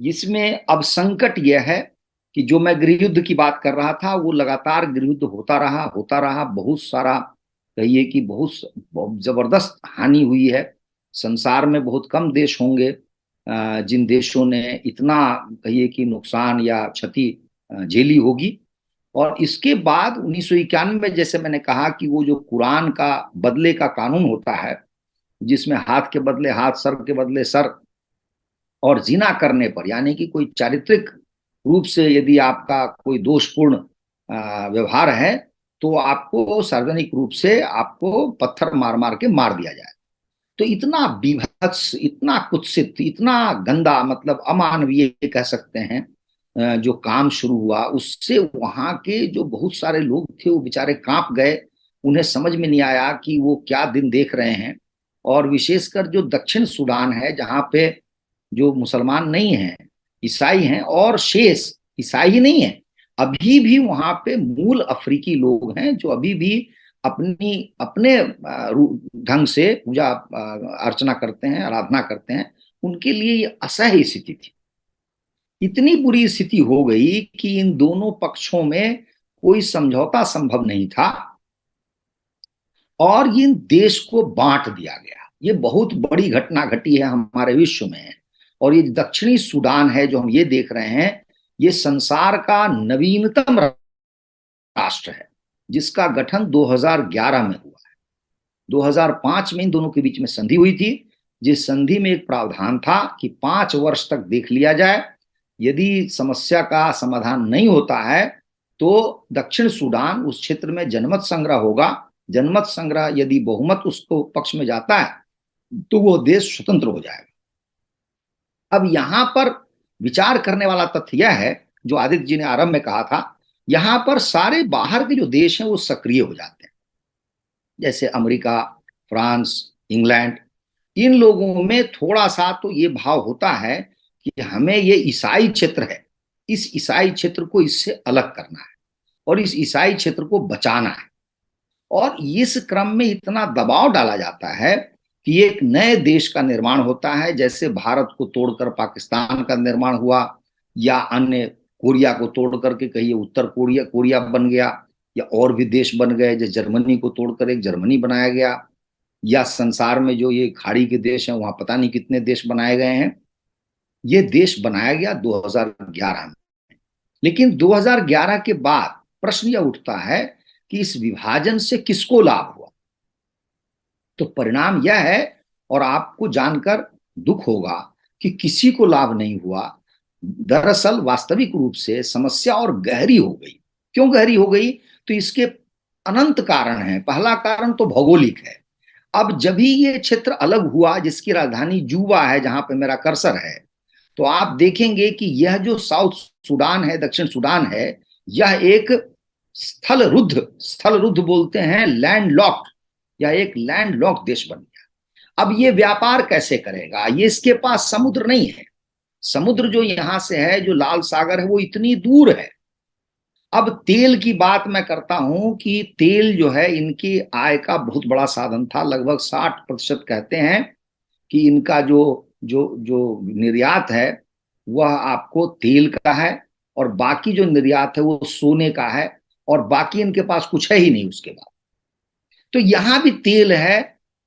इसमें अब संकट यह है कि जो मैं गृह युद्ध की बात कर रहा था वो लगातार गृह युद्ध होता रहा। बहुत सारा, कहिए कि बहुत जबरदस्त हानि हुई है। संसार में बहुत कम देश होंगे जिन देशों ने इतना, कहिए कि नुकसान या क्षति झेली होगी। और इसके बाद 1991 में, जैसे मैंने कहा कि वो जो कुरान का बदले का कानून होता है, जिसमें हाथ के बदले हाथ, सर के बदले सर, और जिना करने पर, यानी कि कोई चारित्रिक रूप से यदि आपका कोई दोषपूर्ण व्यवहार है तो आपको सार्वजनिक रूप से आपको पत्थर मार मार के मार दिया जाए। तो इतना बीभत्स, इतना कुत्सित, इतना गंदा, मतलब अमानवीय कह सकते हैं जो काम शुरू हुआ, उससे वहां के जो बहुत सारे लोग थे वो बेचारे कांप गए। उन्हें समझ में नहीं आया कि वो क्या दिन देख रहे हैं। और विशेषकर जो दक्षिण सूडान है, जहां पे जो मुसलमान नहीं हैं, ईसाई हैं, और शेष ईसाई ही नहीं है, अभी भी वहां पे मूल अफ्रीकी लोग हैं जो अभी भी अपनी अपने ढंग से पूजा अर्चना करते हैं, आराधना करते हैं। उनके लिए ये असह्य स्थिति थी। इतनी बुरी स्थिति हो गई कि इन दोनों पक्षों में कोई समझौता संभव नहीं था और इन देश को बांट दिया गया। ये बहुत बड़ी घटना घटी है हमारे विश्व में। और ये दक्षिणी सूडान है जो हम ये देख रहे हैं, ये संसार का नवीनतम राष्ट्र है जिसका गठन 2011 में हुआ है। 2005 में इन दोनों के बीच में संधि हुई थी, जिस संधि में एक प्रावधान था कि 5 वर्ष तक देख लिया जाए, यदि समस्या का समाधान नहीं होता है तो दक्षिण सूडान उस क्षेत्र में जनमत संग्रह होगा। जनमत संग्रह यदि बहुमत उसको पक्ष में जाता है तो वो देश स्वतंत्र हो जाएगा। अब यहां पर विचार करने वाला तथ्य यह है, जो आदित्य जी ने आरंभ में कहा था, यहां पर सारे बाहर के जो देश हैं वो सक्रिय हो जाते हैं, जैसे अमेरिका, फ्रांस, इंग्लैंड। इन लोगों में थोड़ा सा तो ये भाव होता है कि हमें ये ईसाई क्षेत्र है, इस ईसाई क्षेत्र को इससे अलग करना है और इस ईसाई क्षेत्र को बचाना है। और इस क्रम में इतना दबाव डाला जाता है कि एक नए देश का निर्माण होता है, जैसे भारत को तोड़कर पाकिस्तान का निर्माण हुआ, या अन्य कोरिया को तोड़ करके कहिए उत्तर कोरिया कोरिया बन गया, या और भी देश बन गए, जैसे जर्मनी को तोड़कर एक जर्मनी बनाया गया, या संसार में जो ये खाड़ी के देश हैं वहां पता नहीं कितने देश बनाए गए हैं। ये देश बनाया गया 2011 में। लेकिन 2011 के बाद प्रश्न यह उठता है कि इस विभाजन से किसको लाभ हुआ। तो परिणाम यह है, और आपको जानकर दुख होगा, कि किसी को लाभ नहीं हुआ। दरअसल वास्तविक रूप से समस्या और गहरी हो गई। क्यों गहरी हो गई? तो इसके अनंत कारण हैं। पहला कारण तो भौगोलिक है। अब जब भी ये क्षेत्र अलग हुआ, जिसकी राजधानी जूबा है, जहां पे मेरा कर्सर है, तो आप देखेंगे कि यह जो साउथ सूडान है, दक्षिण सूडान है, यह एक स्थल रुद्ध बोलते हैं, लैंड लॉक्ड, या एक लैंड लॉक देश बन गया। अब ये व्यापार कैसे करेगा? ये इसके पास समुद्र नहीं है। समुद्र जो यहां से है, जो लाल सागर है, वो इतनी दूर है। अब तेल की बात मैं करता हूं कि तेल जो है इनकी आय का बहुत बड़ा साधन था। लगभग 60% कहते हैं कि इनका जो जो जो निर्यात है वह आपको तेल का है, और बाकी जो निर्यात है वो सोने का है, और बाकी इनके पास कुछ है ही नहीं उसके बाद। तो यहां भी तेल है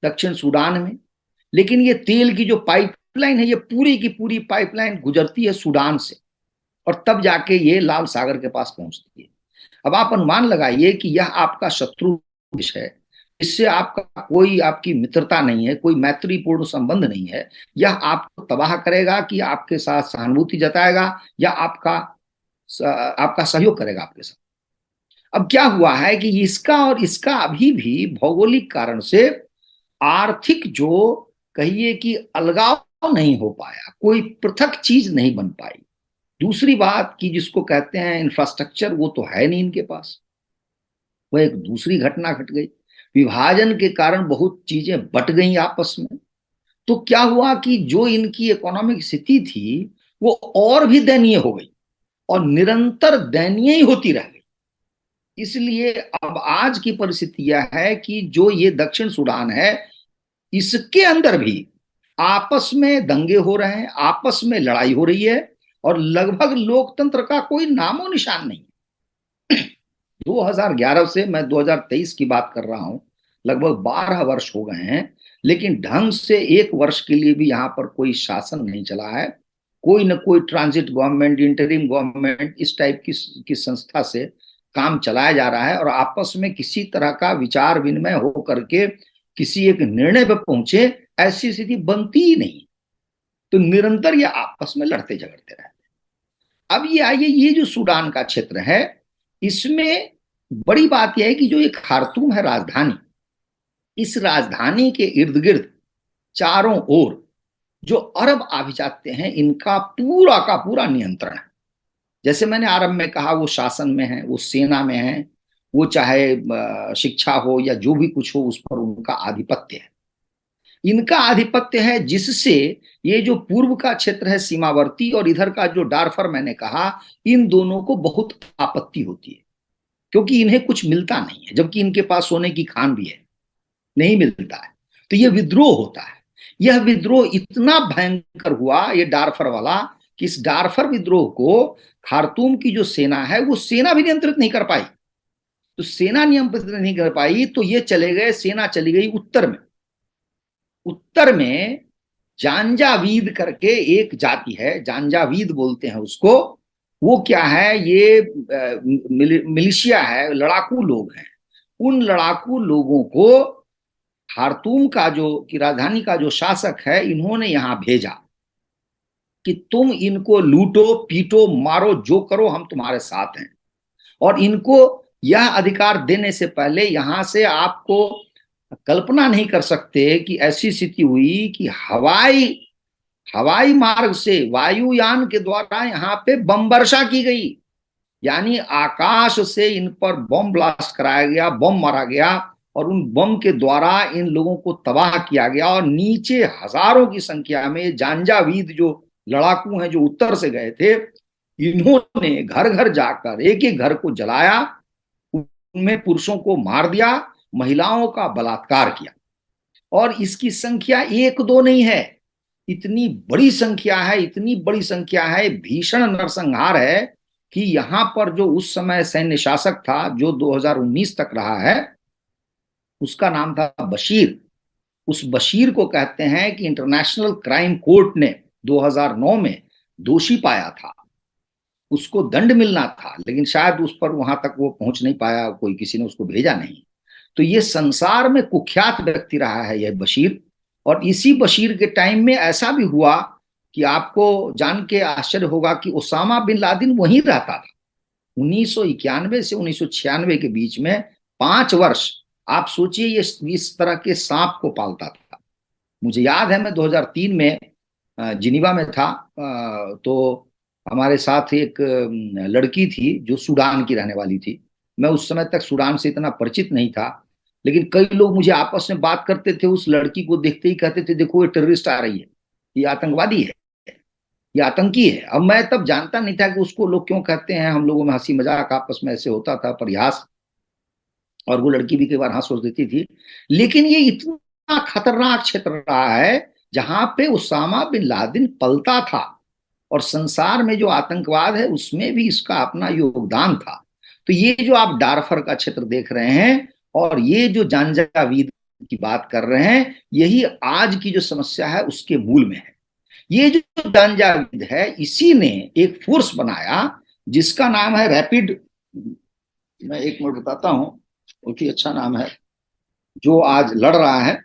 दक्षिण सूडान में, लेकिन ये तेल की जो पाइपलाइन है, ये पूरी की पूरी पाइपलाइन गुजरती है सूडान से, और तब जाके ये लाल सागर के पास पहुंचती है। अब आप अनुमान लगाइए कि यह आपका शत्रु देश है, इससे आपका कोई, आपकी मित्रता नहीं है, कोई मैत्रीपूर्ण संबंध नहीं है। यह आपको तबाह करेगा कि आपके साथ सहानुभूति जताएगा, या आपका आपका सहयोग करेगा आपके साथ। अब क्या हुआ है कि इसका और इसका अभी भी भौगोलिक कारण से आर्थिक जो कहिए कि अलगाव नहीं हो पाया, कोई पृथक चीज नहीं बन पाई। दूसरी बात कि जिसको कहते हैं इंफ्रास्ट्रक्चर, वो तो है नहीं इनके पास। वह एक दूसरी घटना घट गई, विभाजन के कारण बहुत चीजें बट गई आपस में। तो क्या हुआ कि जो इनकी इकोनॉमिक स्थिति थी वो और भी दयनीय हो गई, और निरंतर दयनीय ही होती रह गई। इसलिए अब आज की परिस्थिति यह है कि जो ये दक्षिण सूडान है, इसके अंदर भी आपस में दंगे हो रहे हैं, आपस में लड़ाई हो रही है, और लगभग लोकतंत्र का कोई नामो निशान नहीं। 2011 से मैं 2023 की बात कर रहा हूं, लगभग 12 वर्ष हो गए हैं, लेकिन ढंग से एक वर्ष के लिए भी यहां पर कोई शासन नहीं चला है। कोई न कोई ट्रांजिट गवर्नमेंट, इंटरिम गवर्नमेंट, इस टाइप की संस्था से काम चलाया जा रहा है, और आपस में किसी तरह का विचार विनिमय हो करके किसी एक निर्णय पर पहुंचे, ऐसी स्थिति बनती ही नहीं। तो निरंतर ये आपस में लड़ते झगड़ते रहते। अब ये आइए, ये जो सूडान का क्षेत्र है, इसमें बड़ी बात यह है कि जो एक खार्तूम है राजधानी, इस राजधानी के इर्द गिर्द चारों ओर जो अरब अभिजात्य हैं, इनका पूरा का पूरा नियंत्रण है। जैसे मैंने आरंभ में कहा, वो शासन में है, वो सेना में है, वो चाहे शिक्षा हो या जो भी कुछ हो, उस पर उनका आधिपत्य है। इनका आधिपत्य है, जिससे ये जो पूर्व का क्षेत्र है सीमावर्ती, और इधर का जो डारफर मैंने कहा, इन दोनों को बहुत आपत्ति होती है, क्योंकि इन्हें कुछ मिलता नहीं है, जबकि इनके पास सोने की खान भी है, नहीं मिलता है। तो यह विद्रोह होता है। यह विद्रोह इतना भयंकर हुआ, ये डारफर वाला, कि इस डारफर विद्रोह को खार्तूम की जो सेना है, वो सेना भी नियंत्रित नहीं कर पाई। तो सेना नियंत्रित नहीं कर पाई, तो ये चले गए, सेना चली गई उत्तर में। उत्तर में जानजावीद करके एक जाति है, जानजावीद बोलते हैं उसको। वो क्या है, ये मिलिशिया है, लड़ाकू लोग हैं। उन लड़ाकू लोगों को खार्तूम का जो की राजधानी का जो शासक है, इन्होंने यहां भेजा कि तुम इनको लूटो, पीटो, मारो, जो करो, हम तुम्हारे साथ हैं। और इनको यह अधिकार देने से पहले यहां से आपको कल्पना नहीं कर सकते कि ऐसी स्थिति हुई कि हवाई हवाई मार्ग से, वायुयान के द्वारा यहाँ पे बम वर्षा की गई। यानी आकाश से इन पर बम ब्लास्ट कराया गया, बम मारा गया, और उन बम के द्वारा इन लोगों को तबाह किया गया। और नीचे हजारों की संख्या में जानजावीद जो लड़ाकू हैं, जो उत्तर से गए थे, इन्होंने घर घर जाकर एक एक घर को जलाया, उनमें पुरुषों को मार दिया, महिलाओं का बलात्कार किया। और इसकी संख्या एक दो नहीं है, इतनी बड़ी संख्या है, इतनी बड़ी संख्या है, भीषण नरसंहार है कि यहां पर जो उस समय सैन्य शासक था, जो 2019 तक रहा है, उसका नाम था बशीर। उस बशीर को कहते हैं कि इंटरनेशनल क्राइम कोर्ट ने 2009 में दोषी पाया था। उसको दंड मिलना था, लेकिन शायद उस पर वहां तक वो पहुंच नहीं पाया, कोई किसी ने उसको भेजा नहीं। तो ये संसार में कुख्यात व्यक्ति रहा है यह बशीर। और इसी बशीर के टाइम में ऐसा भी हुआ कि आपको जान के आश्चर्य होगा कि ओसामा बिन लादेन वहीं रहता था। 1991 से 1996 के बीच में 5 वर्ष आप सोचिए ये इस तरह के सांप को पालता था। मुझे याद है मैं 2003 में जिनीवा में था। तो हमारे साथ एक लड़की थी जो सूडान की रहने वाली थी। मैं उस समय तक सूडान से इतना परिचित नहीं था, लेकिन कई लोग मुझे आपस में बात करते थे, उस लड़की को देखते ही कहते थे देखो ये टेररिस्ट आ रही है, ये आतंकवादी है, ये आतंकी है। अब मैं तब जानता नहीं था कि उसको लोग क्यों कहते हैं। हम लोगों में हंसी मजाक आपस में ऐसे होता था, परिहास, और वो लड़की भी कई बार हंस देती थी। लेकिन ये इतना खतरनाक क्षेत्र रहा है जहां पे उसामा बिन लादेन पलता था, और संसार में जो आतंकवाद है उसमें भी इसका अपना योगदान था। तो ये जो आप डारफर का क्षेत्र देख रहे हैं और ये जो जानजावीद की बात कर रहे हैं, यही आज की जो समस्या है उसके मूल में है। ये जो जानजावीद है इसी ने एक फोर्स बनाया जिसका नाम है रैपिड, मैं एक मिनट बताता हूं, बहुत ही अच्छा नाम है, जो आज लड़ रहा है।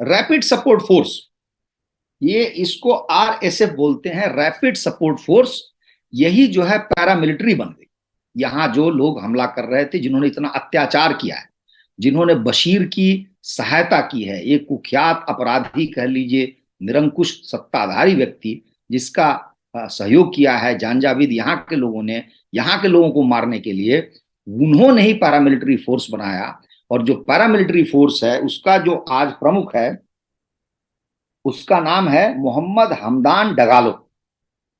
रैपिड सपोर्ट फोर्स, ये इसको आरएसएफ बोलते हैं, रैपिड सपोर्ट फोर्स। यही जो है पैरामिलिट्री बन गई। यहां जो लोग हमला कर रहे थे, जिन्होंने इतना अत्याचार किया है, जिन्होंने बशीर की सहायता की है, एक कुख्यात अपराधी कह लीजिए, निरंकुश सत्ताधारी व्यक्ति जिसका सहयोग किया है जानजावीद यहाँ के लोगों ने, यहाँ के लोगों को मारने के लिए, उन्होंने ही पैरामिलिट्री फोर्स बनाया। और जो पैरामिलिट्री फोर्स है उसका जो आज प्रमुख है उसका नाम है मोहम्मद हमदान डगालो।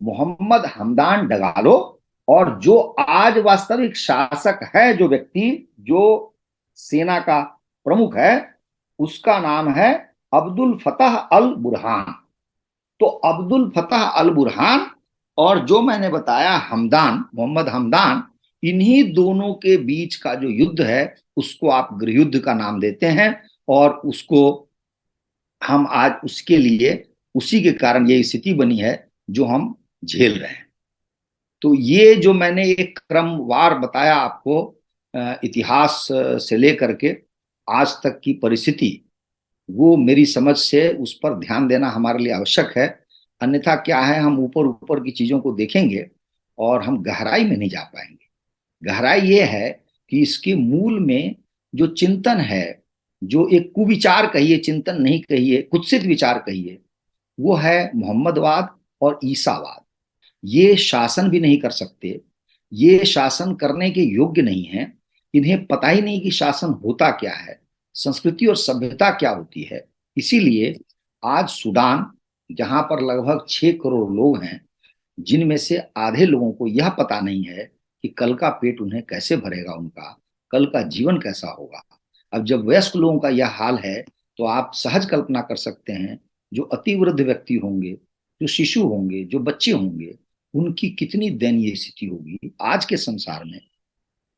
मोहम्मद हमदान डगालो। और जो आज वास्तविक शासक है, जो व्यक्ति जो सेना का प्रमुख है, उसका नाम है अब्दुल फतह अल बुरहान। तो अब्दुल फतह अल बुरहान और जो मैंने बताया हमदान, मोहम्मद हमदान, इन्हीं दोनों के बीच का जो युद्ध है उसको आप गृहयुद्ध का नाम देते हैं। और उसको हम आज उसके लिए, उसी के कारण ये स्थिति बनी है जो हम झेल रहे हैं। तो ये जो मैंने एक क्रमवार बताया आपको, इतिहास से लेकर के आज तक की परिस्थिति, वो मेरी समझ से उस पर ध्यान देना हमारे लिए आवश्यक है। अन्यथा क्या है, हम ऊपर ऊपर की चीजों को देखेंगे और हम गहराई में नहीं जा पाएंगे। गहराई ये है कि इसके मूल में जो चिंतन है, जो एक कुविचार कहिए, चिंतन नहीं कहिए, कुत्सित विचार कहिए, वो है मोहम्मदवाद और ईसावाद। ये शासन भी नहीं कर सकते, ये शासन करने के योग्य नहीं है। इन्हें पता ही नहीं कि शासन होता क्या है, संस्कृति और सभ्यता क्या होती है। इसीलिए आज सूडान, जहां पर लगभग 6 करोड़ लोग हैं, जिनमें से आधे लोगों को यह पता नहीं है कि कल का पेट उन्हें कैसे भरेगा, उनका कल का जीवन कैसा होगा। अब जब वयस्क लोगों का यह हाल है तो आप सहज कल्पना कर सकते हैं जो अतिवृद्ध व्यक्ति होंगे, जो शिशु होंगे, जो बच्चे होंगे, उनकी कितनी दयनीय स्थिति होगी आज के संसार में,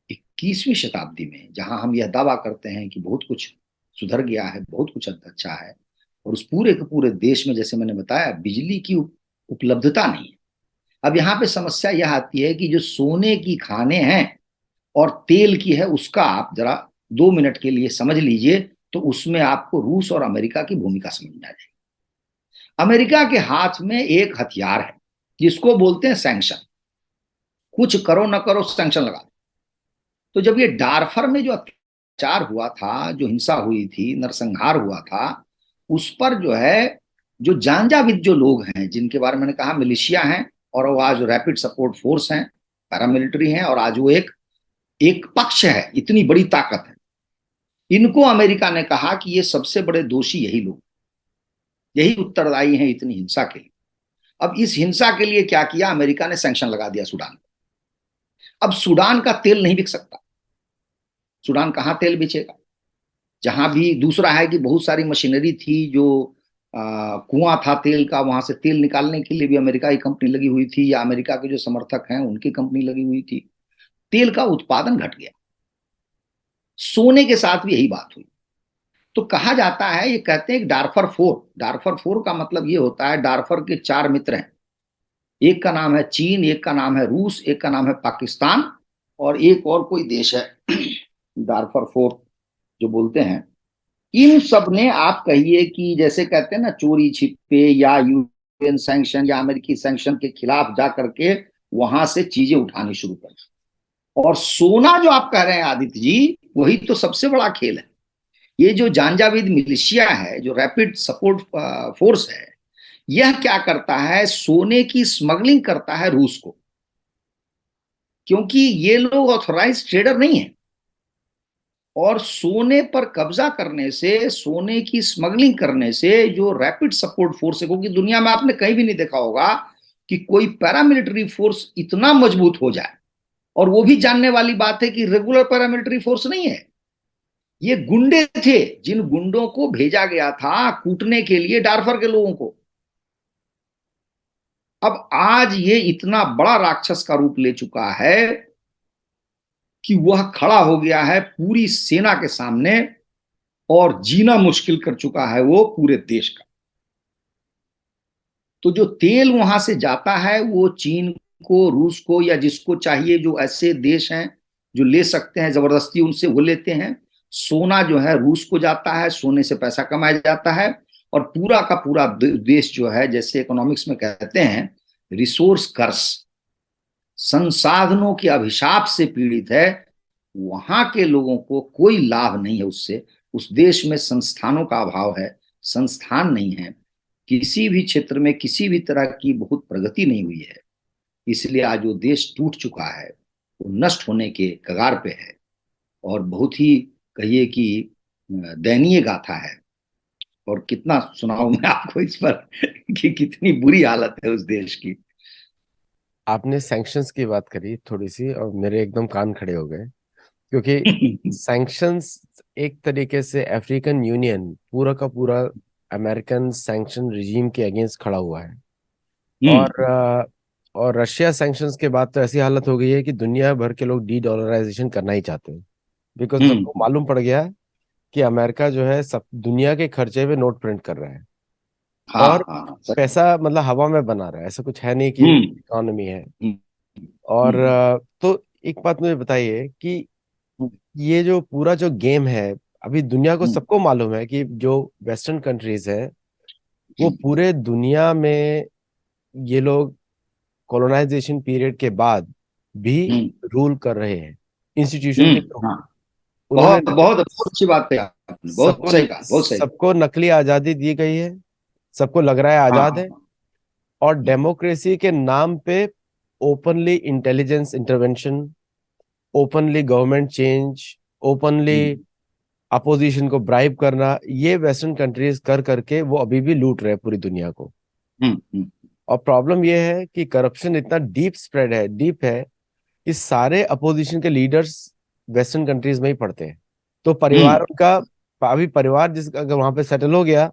21वीं शताब्दी में, जहां हम यह दावा करते हैं कि बहुत कुछ सुधर गया है, बहुत कुछ अच्छा है, और उस पूरे के पूरे देश में, जैसे मैंने बताया, बिजली की उपलब्धता नहीं है। अब यहाँ पे समस्या यह आती है कि जो सोने की खाने हैं और तेल की है, उसका आप जरा 2 मिनट के लिए समझ लीजिए, तो उसमें आपको रूस और अमेरिका की भूमिका समझ में आ जाएगी। अमेरिका के हाथ में एक हथियार है जिसको बोलते हैं सैंक्शन। कुछ करो न करो सैंक्शन लगा। तो जब ये डारफर में जो अत्याचार हुआ था, जो हिंसा हुई थी, नरसंहार हुआ था, उस पर जो है, जो जानजाविद जो लोग हैं, जिनके बारे में मैंने कहा मिलिशिया हैं, और वो आज रैपिड सपोर्ट फोर्स हैं, पैरामिलिट्री हैं, और आज वो एक एक पक्ष है, इतनी बड़ी ताकत है। इनको अमेरिका ने कहा कि ये सबसे बड़े दोषी यही लोग, यही उत्तरदायी हैं इतनी हिंसा के लिए। अब इस हिंसा के लिए क्या किया, अमेरिका ने सैंक्शन लगा दिया सूडान। अब सूडान का तेल नहीं बिक सकता। सूडान कहाँ तेल बेचेगा? जहां भी दूसरा है कि बहुत सारी मशीनरी थी, जो कुआं था तेल का, वहां से तेल निकालने के लिए भी अमेरिका की कंपनी लगी हुई थी, या अमेरिका के जो समर्थक हैं उनकी कंपनी लगी हुई थी। तेल का उत्पादन घट गया। सोने के साथ भी यही बात हुई। तो कहा जाता है, ये कहते हैं डारफर फोर, डारफर फोर का मतलब ये होता है, डारफर के 4 मित्र हैं। एक का नाम है चीन, एक का नाम है रूस, एक का नाम है पाकिस्तान, और एक और कोई देश है डारफर फोर जो बोलते हैं। इन सब ने, आप कहिए कि जैसे कहते हैं ना, चोरी छिपे या यूएन सैंक्शन या अमेरिकी सैंक्शन के खिलाफ जा करके वहां से चीजें उठानी शुरू करना। और सोना जो आप कह रहे हैं आदित्य जी, वही तो सबसे बड़ा खेल है। ये जो जानजावीद मिलिशिया है, जो रैपिड सपोर्ट फोर्स है, यह क्या करता है, सोने की स्मगलिंग करता है रूस को, क्योंकि ये लोग ऑथोराइज ट्रेडर नहीं है। और सोने पर कब्जा करने से, सोने की स्मगलिंग करने से जो रैपिड सपोर्ट फोर्स है, क्योंकि दुनिया में आपने कहीं भी नहीं देखा होगा कि कोई पैरामिलिट्री फोर्स इतना मजबूत हो जाए। और वो भी जानने वाली बात है कि रेगुलर पैरामिलिट्री फोर्स नहीं है, ये गुंडे थे, जिन गुंडों को भेजा गया था कूटने के लिए डारफर के लोगों को। अब आज ये इतना बड़ा राक्षस का रूप ले चुका है कि वह खड़ा हो गया है पूरी सेना के सामने, और जीना मुश्किल कर चुका है वो पूरे देश का। तो जो तेल वहां से जाता है वो चीन को, रूस को, या जिसको चाहिए, जो ऐसे देश हैं जो ले सकते हैं जबरदस्ती उनसे, वो लेते हैं। सोना जो है रूस को जाता है, सोने से पैसा कमाया जाता है। और पूरा का पूरा देश जो है, जैसे इकोनॉमिक्स में कहते हैं, रिसोर्स कर्स, संसाधनों के अभिशाप से पीड़ित है। वहां के लोगों को कोई लाभ नहीं है उससे। उस देश में संस्थानों का अभाव है, संस्थान नहीं है, किसी भी क्षेत्र में किसी भी तरह की बहुत प्रगति नहीं हुई है। इसलिए आज वो देश टूट चुका है, वो नष्ट होने के कगार पे है। और बहुत ही, कहिए कि दयनीय गाथा है। और कितना सुनाऊं मैं आपको इस पर कि कितनी बुरी हालत है उस देश की। आपने सैंक्शंस की बात करी थोड़ी सी और मेरे एकदम कान खड़े हो गए, क्योंकि सैंक्शंस एक तरीके से अफ्रीकन यूनियन पूरा का पूरा अमेरिकन सैंक्शन रिजीम के अगेंस्ट खड़ा हुआ है। हम्म। और और रशिया सैंक्शंस के बाद तो ऐसी हालत हो गई है कि दुनिया भर के लोग डी डॉलराइजेशन करना ही चाहते हैं, बिकॉज सबको हम्म। मालूम पड़ गया है कि अमेरिका जो है सब दुनिया के खर्चे पे नोट प्रिंट कर रहा है। हाँ और हाँ हाँ, सही। पैसा मतलब हवा में बना रहा है, ऐसा कुछ है नहीं कि हम्म। इकोनॉमी है। हम्म। और हम्म। तो एक बात मुझे बताइए कि ये जो पूरा जो गेम है, अभी दुनिया को हम्म। सबको मालूम है कि जो वेस्टर्न कंट्रीज है वो हम्म। पूरे दुनिया में ये लोग कॉलोनाइजेशन पीरियड के बाद भी हम्म। रूल कर रहे हैं इंस्टीट्यूशन के थ्रू। हाँ, उन्होंने बहुत बहुत बहुत अच्छी बात कही आपने, बहुत सबको सही कहा, बहुत सही। सबको नकली आजादी दी गई है, सबको लग रहा है हाँ आजाद हाँ है। हाँ। और हम्म। डेमोक्रेसी के नाम पे openly intelligence intervention, openly government change, openly hmm. Opposition को ब्राइब करना, ये वेस्टर्न कंट्रीज कर करके वो अभी भी लूट रहे हैं पूरी दुनिया को। हम्म। और प्रॉब्लम ये है कि करप्शन इतना डीप स्प्रेड है, डीप है, कि सारे अपोजिशन के लीडर्स वेस्टर्न कंट्रीज में ही पढ़ते हैं। तो परिवार हम्म। उनका, अभी परिवार जिस अगर वहां पे सेटल हो गया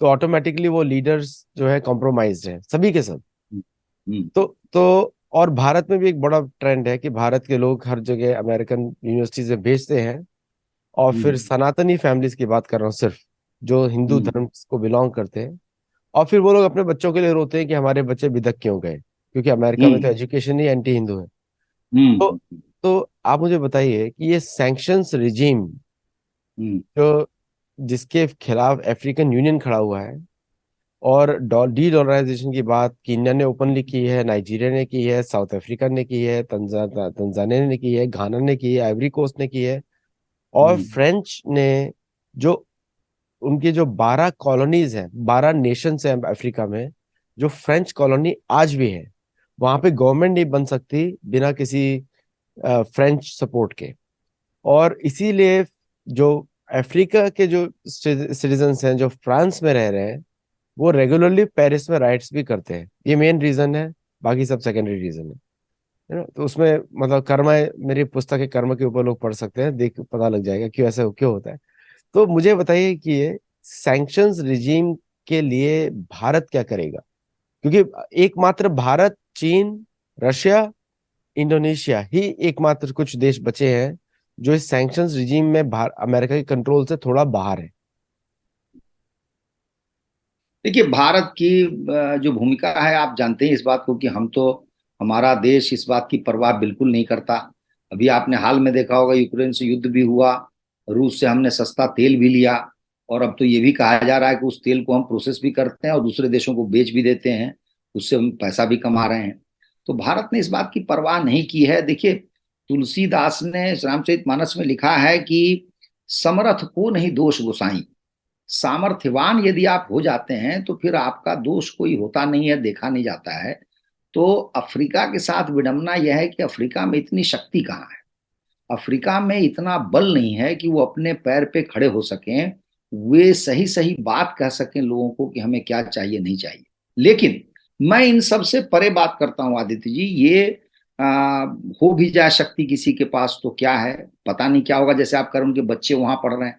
तो ऑटोमेटिकली वो लीडर्स जो है कॉम्प्रोमाइज्ड है सभी के सब। हम्म। हम्म। तो और भारत में भी एक बड़ा ट्रेंड है कि भारत के लोग हर जगह अमेरिकन यूनिवर्सिटीज में भेजते हैं। और फिर हम्म। सनातनी फैमिलीज की बात कर रहा हूँ, सिर्फ जो हिंदू हम्म। धर्म को बिलोंग करते हैं। और फिर वो लोग अपने बच्चों के लिए रोते हैं कि हमारे बच्चे बिदक क्यों गए, क्योंकि अमेरिका में तो हम्म। एजुकेशन ही एंटी हिंदू है। तो हम्म। तो आप मुझे बताइए कि ये सैंक्शंस रिजीम हम्म। जो जिसके खिलाफ अफ्रीकन यूनियन खड़ा हुआ है, और डी डॉलराइजेशन की बात कीनिया ने ओपनली की है, नाइजीरिया ने की है, साउथ अफ्रीका ने की है, तंजानिया ने की है, घाना ने की है, आइवरी कोस्ट ने की है, और हम्म। फ्रेंच ने, जो उनके जो 12 कॉलोनीज हैं, 12 नेशंस हैं अफ्रीका में, जो फ्रेंच कॉलोनी आज भी है, वहां पे गवर्नमेंट नहीं बन सकती बिना किसी फ्रेंच सपोर्ट के। और इसीलिए जो अफ्रीका के जो सिटीजन्स हैं जो फ्रांस में रह रहे हैं, वो रेगुलरली पेरिस में राइट्स भी करते हैं। ये मेन रीजन है, बाकी सब सेकेंडरी रीजन है ना। तो उसमें मतलब कर्म है, मेरी पुस्तक है कर्म के ऊपर लोग पढ़ सकते हैं, देख पता लग जाएगा क्यों ऐसा क्यों होता है। तो मुझे बताइए कि ये सैंक्शंस रिजीम के लिए भारत क्या करेगा, क्योंकि एकमात्र भारत, चीन, रशिया, इंडोनेशिया ही एकमात्र कुछ देश बचे हैं जो इस सैंक्शंस रिजीम में अमेरिका के कंट्रोल से थोड़ा बाहर है। देखिए, भारत की जो भूमिका है, आप जानते हैं इस बात को कि हम तो, हमारा देश इस बात की परवाह बिल्कुल नहीं करता। अभी आपने हाल में देखा होगा, यूक्रेन से युद्ध भी हुआ, रूस से हमने सस्ता तेल भी लिया, और अब तो ये भी कहा जा रहा है कि उस तेल को हम प्रोसेस भी करते हैं और दूसरे देशों को बेच भी देते हैं, उससे हम पैसा भी कमा रहे हैं। तो भारत ने इस बात की परवाह नहीं की है। देखिए, तुलसीदास ने रामचरितमानस में लिखा है कि समर्थ को नहीं दोष गोसाई। सामर्थ्यवान यदि आप हो जाते हैं तो फिर आपका दोष कोई होता नहीं है, देखा नहीं जाता है। तो अफ्रीका के साथ विडंबना यह है कि अफ्रीका में इतनी शक्ति कहाँ है, अफ्रीका में इतना बल नहीं है कि वो अपने पैर पे खड़े हो सकें, वे सही सही बात कह सकें लोगों को कि हमें क्या चाहिए नहीं चाहिए। लेकिन मैं इन सब से परे बात करता हूं आदित्य जी। ये हो भी जाए शक्ति किसी के पास तो क्या है, पता नहीं क्या होगा। जैसे आप कर उनके बच्चे वहां पढ़ रहे हैं,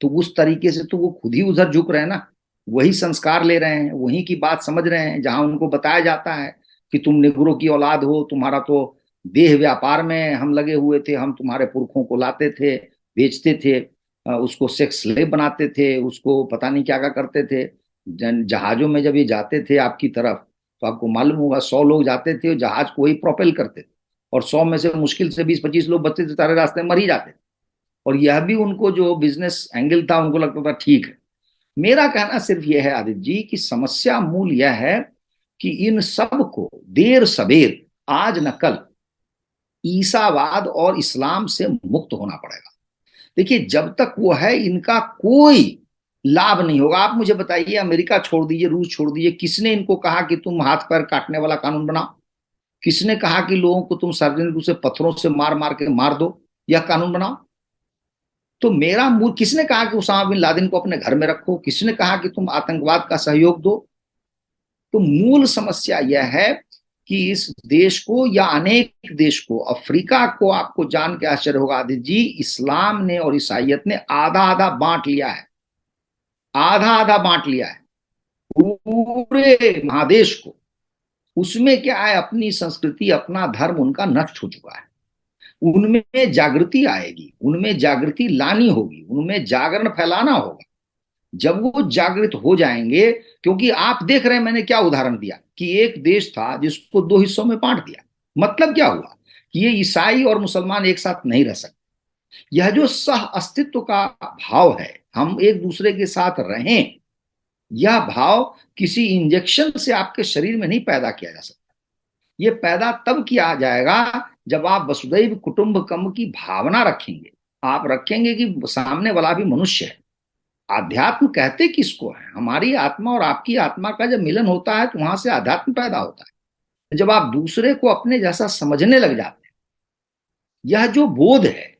तो उस तरीके से तो वो खुद ही उधर झुक रहे हैं ना, वही संस्कार ले रहे हैं, वही की बात समझ रहे हैं। जहां उनको बताया जाता है कि तुम निग्रो की औलाद हो, तुम्हारा तो देह व्यापार में हम लगे हुए थे, हम तुम्हारे पुरखों को लाते थे, बेचते थे, उसको सेक्स स्लेव बनाते थे, उसको पता नहीं क्या क्या करते थे। जहाजों में जब ये जाते थे आपकी तरफ, तो आपको मालूम होगा 100 लोग जाते थे, जहाज को वही प्रोपेल करते थे, और 100 में से मुश्किल से 20-25 लोग बचते थे, सारे रास्ते में मर ही जाते थे। और यह भी उनको जो बिजनेस एंगल था उनको लगता था ठीक है। मेरा कहना सिर्फ यह है आदित्य जी कि समस्या मूल यह है कि इन सब को देर सबेर, आज न कल, ईसावाद और इस्लाम से मुक्त होना पड़ेगा। देखिए, जब तक वो है इनका कोई लाभ नहीं होगा। आप मुझे बताइए, अमेरिका छोड़ दीजिए, रूस छोड़ दीजिए, किसने इनको कहा कि तुम हाथ पैर काटने वाला कानून बनाओ? किसने कहा कि लोगों को तुम सार्वजनिक रूप से पत्थरों से मार मार के मार दो, यह कानून बनाओ? तो मेरा मूल, किसने कहा कि उसामा बिन लादेन को अपने घर में रखो? किसने कहा कि तुम आतंकवाद का सहयोग दो? तो मूल समस्या यह है कि इस देश को या अनेक देश को, अफ्रीका को, आपको जान के आश्चर्य होगा आदित्य जी, इस्लाम ने और ईसाइयत ने आधा आधा बांट लिया है, आधा आधा बांट लिया है पूरे महादेश को। उसमें क्या है, अपनी संस्कृति, अपना धर्म उनका नष्ट हो चुका है। उनमें जागृति आएगी, उनमें जागृति लानी होगी, उनमें जागरण फैलाना होगा। जब वो जागृत हो जाएंगे, क्योंकि आप देख रहे हैं, मैंने क्या उदाहरण दिया कि एक देश था जिसको 2 हिस्सों में बांट दिया। मतलब क्या हुआ कि ये ईसाई और मुसलमान एक साथ नहीं रह सकते। यह जो सह अस्तित्व का भाव है, हम एक दूसरे के साथ रहें, यह भाव किसी इंजेक्शन से आपके शरीर में नहीं पैदा किया जा सकता। ये पैदा तब किया जाएगा जब आप वसुदैव कुटुंबकम की भावना रखेंगे। आप रखेंगे कि सामने वाला भी मनुष्य है। आध्यात्म कहते किसको है? हमारी आत्मा और आपकी आत्मा का जब मिलन होता है तो वहां से आध्यात्म पैदा होता है। जब आप दूसरे को अपने जैसा समझने लग जाते हैं, यह जो बोध है,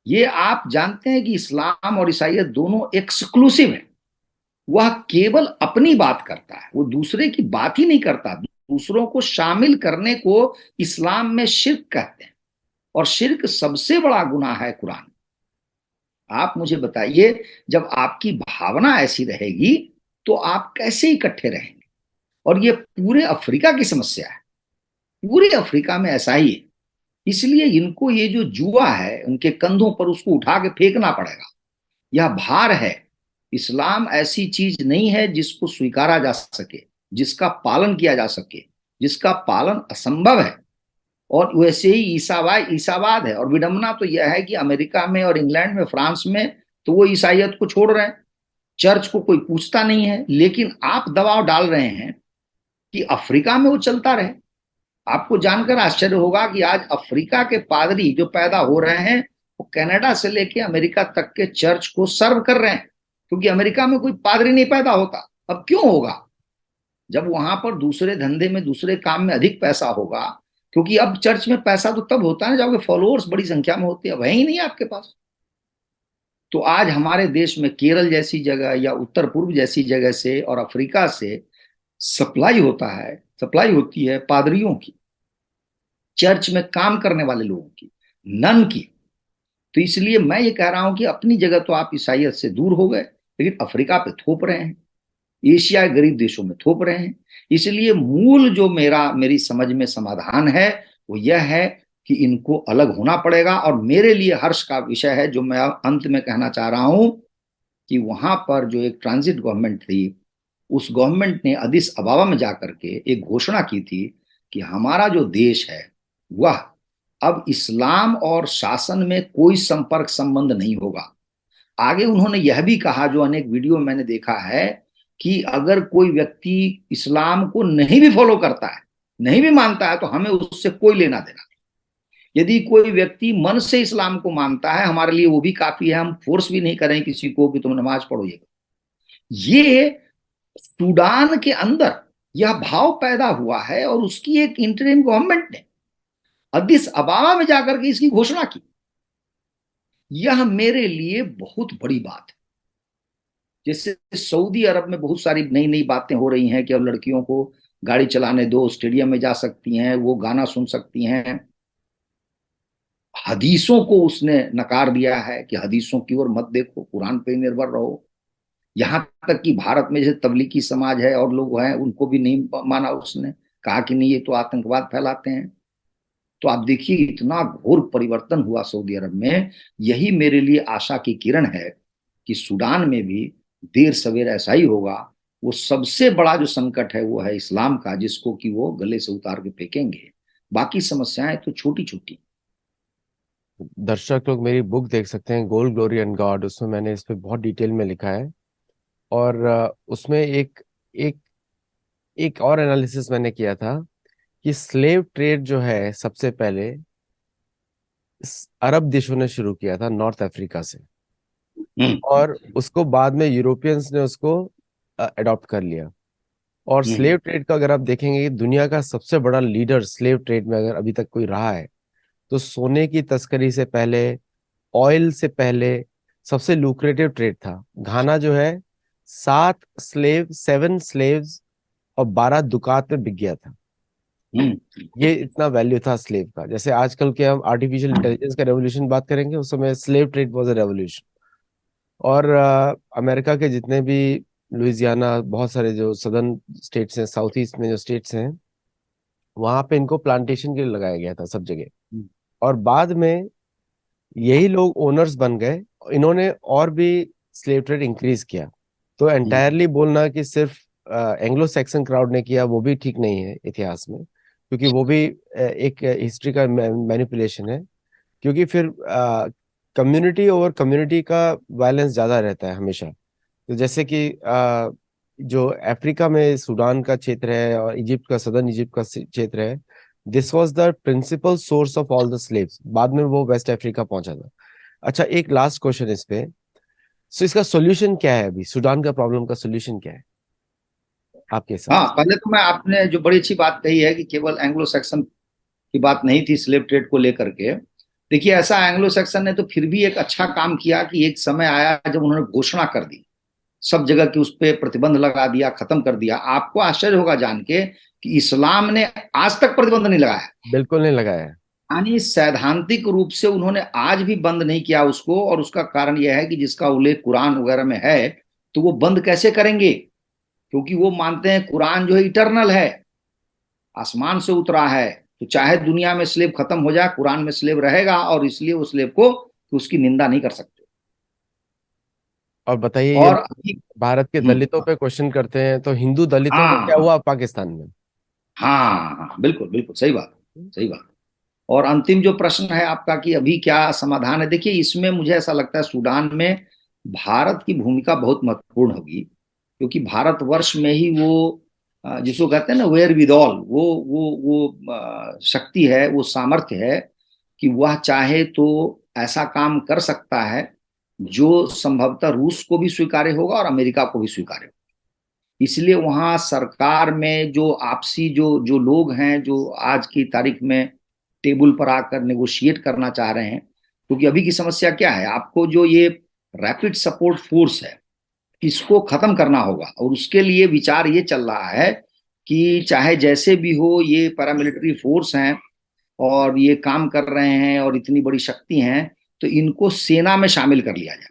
ये आप जानते हैं कि इस्लाम और ईसाइयत दोनों एक्सक्लूसिव है। वह केवल अपनी बात करता है, वो दूसरे की बात ही नहीं करता। दूसरों को शामिल करने को इस्लाम में शिर्क कहते हैं, और शिर्क सबसे बड़ा गुनाह है कुरान। आप मुझे बताइए, जब आपकी भावना ऐसी रहेगी तो आप कैसे इकट्ठे रहेंगे? और ये पूरे अफ्रीका की समस्या है, पूरे अफ्रीका में ऐसा ही है। इसलिए इनको ये जो जुआ है उनके कंधों पर, उसको उठा के फेंकना पड़ेगा। यह भार है। इस्लाम ऐसी चीज नहीं है जिसको स्वीकारा जा सके, जिसका पालन किया जा सके, जिसका पालन असंभव है। और वैसे ही ईसावाद है। और विडंबना तो यह है कि अमेरिका में और इंग्लैंड में, फ्रांस में, तो वो ईसाइयत को छोड़ रहे हैं, चर्च को कोई पूछता नहीं है। लेकिन आप दबाव डाल रहे हैं कि अफ्रीका में वो चलता रहे। आपको जानकर आश्चर्य होगा कि आज अफ्रीका के पादरी जो पैदा हो रहे हैं, वो कनाडा से लेके अमेरिका तक के चर्च को सर्व कर रहे हैं, क्योंकि अमेरिका में कोई पादरी नहीं पैदा होता। अब क्यों होगा? जब वहां पर दूसरे धंधे में, दूसरे काम में अधिक पैसा होगा। क्योंकि अब चर्च में पैसा तो तब होता है जब आपके फॉलोअर्स बड़ी संख्या में होते हैं, वही ही नहीं आपके पास। तो आज हमारे देश में केरल जैसी जगह या उत्तर पूर्व जैसी जगह से और अफ्रीका से सप्लाई होता है, सप्लाई होती है पादरियों की, चर्च में काम करने वाले लोगों की, नन की। तो इसलिए मैं ये कह रहा हूं कि अपनी जगह तो आप ईसाइयत से दूर हो गए, लेकिन अफ्रीका पे थोप रहे हैं, एशिया के गरीब देशों में थोप रहे हैं। इसलिए मूल जो मेरी समझ में समाधान है वो यह है कि इनको अलग होना पड़ेगा। और मेरे लिए हर्ष का विषय है, जो मैं अंत में कहना चाह रहा हूं, कि वहां पर जो एक ट्रांजिट गवर्नमेंट थी, उस गवर्नमेंट ने अदिस अबाबा में जाकर के एक घोषणा की थी कि हमारा जो देश है वह अब इस्लाम और शासन में कोई संपर्क संबंध नहीं होगा। आगे उन्होंने यह भी कहा, जो अनेक वीडियो में मैंने देखा है, कि अगर कोई व्यक्ति इस्लाम को नहीं भी फॉलो करता है नहीं भी मानता है तो हमें उससे कोई लेना देना नहीं। यदि कोई व्यक्ति मन से इस्लाम को मानता है, हमारे लिए वो भी काफी है। हम फोर्स भी नहीं करें किसी को कि तुम नमाज पढ़ो। ये सूडान के अंदर यह भाव पैदा हुआ है और उसकी एक इंटरिम गवर्नमेंट ने अदिस अबाबा में जाकर के इसकी घोषणा की। यह मेरे लिए बहुत बड़ी बात है। जैसे सऊदी अरब में बहुत सारी नई नई बातें हो रही हैं कि अब लड़कियों को गाड़ी चलाने दो, स्टेडियम में जा सकती हैं, वो गाना सुन सकती हैं। हदीसों को उसने नकार दिया है कि हदीसों की ओर मत देखो, कुरान पे निर्भर रहो। यहां तक कि भारत में जैसे तबलीगी समाज है और लोग हैं, उनको भी नहीं माना उसने, कहा कि नहीं ये तो आतंकवाद फैलाते हैं। तो आप देखिए इतना घोर परिवर्तन हुआ सऊदी अरब में। यही मेरे लिए आशा की किरण है कि सूडान में भी देर सवेर ऐसा ही होगा। वो सबसे बड़ा जो संकट है वो है इस्लाम का, जिसको कि वो गले से उतार के फेंकेंगे। बाकी समस्याएं तो छोटी छोटी। दर्शक लोग मेरी बुक देख सकते हैं, गोल्ड ग्लोरी एंड गॉड, उसमें मैंने इस पे बहुत डिटेल में लिखा है। और उसमें एक एक एक और एनालिसिस मैंने किया था कि स्लेव ट्रेड जो है सबसे पहले अरब देशों ने शुरू किया था, नॉर्थ अफ्रीका से। हम्म। और उसको बाद में यूरोपियंस ने उसको अडॉप्ट कर लिया। और हम्म। स्लेव ट्रेड का अगर आप देखेंगे कि दुनिया का सबसे बड़ा लीडर स्लेव ट्रेड में अगर अभी तक कोई रहा है, तो सोने की तस्करी से पहले, ऑयल से पहले सबसे लुक्रेटिव ट्रेड था घाना जो है। 7 स्लेव्स और 12 दुकात में बिक गया था। हम्म। ये इतना वैल्यू था स्लेव का। जैसे आजकल के हम आर्टिफिशियल इंटेलिजेंस का रेवोल्यूशन बात करेंगे, उस समय slave trade was a revolution. और अमेरिका के जितने भी लुइसियाना, बहुत सारे जो सदर्न स्टेट्स हैं, साउथ ईस्ट में जो स्टेट्स हैं, वहां पे इनको प्लांटेशन के लिए लगाया गया था सब जगह। और बाद में यही लोग ओनर्स बन गए, इन्होंने और भी स्लेव ट्रेड इंक्रीज किया। तो हम्म। एंटायरली बोलना कि सिर्फ एंग्लो सैक्सन क्राउड ने किया, वो भी ठीक नहीं है इतिहास में, क्योंकि वो भी एक हिस्ट्री का मैनिपुलेशन है। क्योंकि फिर कम्युनिटी ओवर कम्युनिटी का वायलेंस ज्यादा रहता है हमेशा। तो जैसे कि जो अफ्रीका में सूडान का क्षेत्र है और इजिप्ट का, सदर्न इजिप्ट का क्षेत्र है, this was the principal source of all the slaves. बाद में वो वेस्ट अफ्रीका पहुंचा था। अच्छा, एक लास्ट क्वेश्चन इस पे। सो इसका सॉल्यूशन क्या है? अभी सूडान का प्रॉब्लम का सॉल्यूशन क्या है आपके हिसाब हाँ, से? पहले तो मैं, आपने जो बड़ी अच्छी बात कही है कि केवल एंग्लो सेक्शन की बात नहीं थी स्लेव ट्रेड को लेकर के। देखिए, ऐसा एंग्लो सेक्शन ने तो फिर भी एक अच्छा काम किया कि एक समय आया जब उन्होंने घोषणा कर दी, सब जगह की उस पर प्रतिबंध लगा दिया, खत्म कर दिया। आपको आश्चर्य होगा जान के कि इस्लाम ने आज तक प्रतिबंध नहीं लगाया। बिल्कुल नहीं लगाया है। यानी सैद्धांतिक रूप से उन्होंने आज भी बंद नहीं किया उसको। और उसका कारण यह है कि जिसका उल्लेख कुरान वगैरह में है, तो वो बंद कैसे करेंगे? क्योंकि वो मानते हैं कुरान जो है इटरनल है, आसमान से उतरा है। तो चाहे दुनिया में स्लेव खत्म हो जाए, कुरान में स्लेव रहेगा, और इसलिए उस स्लेव को तो उसकी निंदा नहीं कर सकते। और बताइए, ये और लोग अभी भारत के दलितों पे क्वेश्चन करते हैं, तो हिंदू दलितों का क्या हाँ हुआ पाकिस्तान में? हाँ हाँ, बिल्कुल बिल्कुल सही बात, सही बात। और अंतिम जो प्रश्न है आपका कि अभी क्या समाधान है, देखिए इसमें मुझे ऐसा लगता है सूडान में भारत की भूमिका बहुत महत्वपूर्ण होगी। क्योंकि भारतवर्ष में ही वो जिसको कहते हैं ना वेयर विद ऑल, वो शक्ति है, वो सामर्थ्य है कि वह चाहे तो ऐसा काम कर सकता है जो संभवतः रूस को भी स्वीकार्य होगा और अमेरिका को भी स्वीकार्य होगा। इसलिए वहां सरकार में जो आपसी जो जो लोग हैं, जो आज की तारीख में टेबल पर आकर नेगोशिएट करना चाह रहे हैं। क्योंकि अभी की समस्या क्या है, आपको जो ये रैपिड सपोर्ट फोर्स है, इसको खत्म करना होगा। और उसके लिए विचार ये चल रहा है कि चाहे जैसे भी हो, ये पैरामिलिट्री फोर्स हैं और ये काम कर रहे हैं और इतनी बड़ी शक्ति हैं, तो इनको सेना में शामिल कर लिया जाए।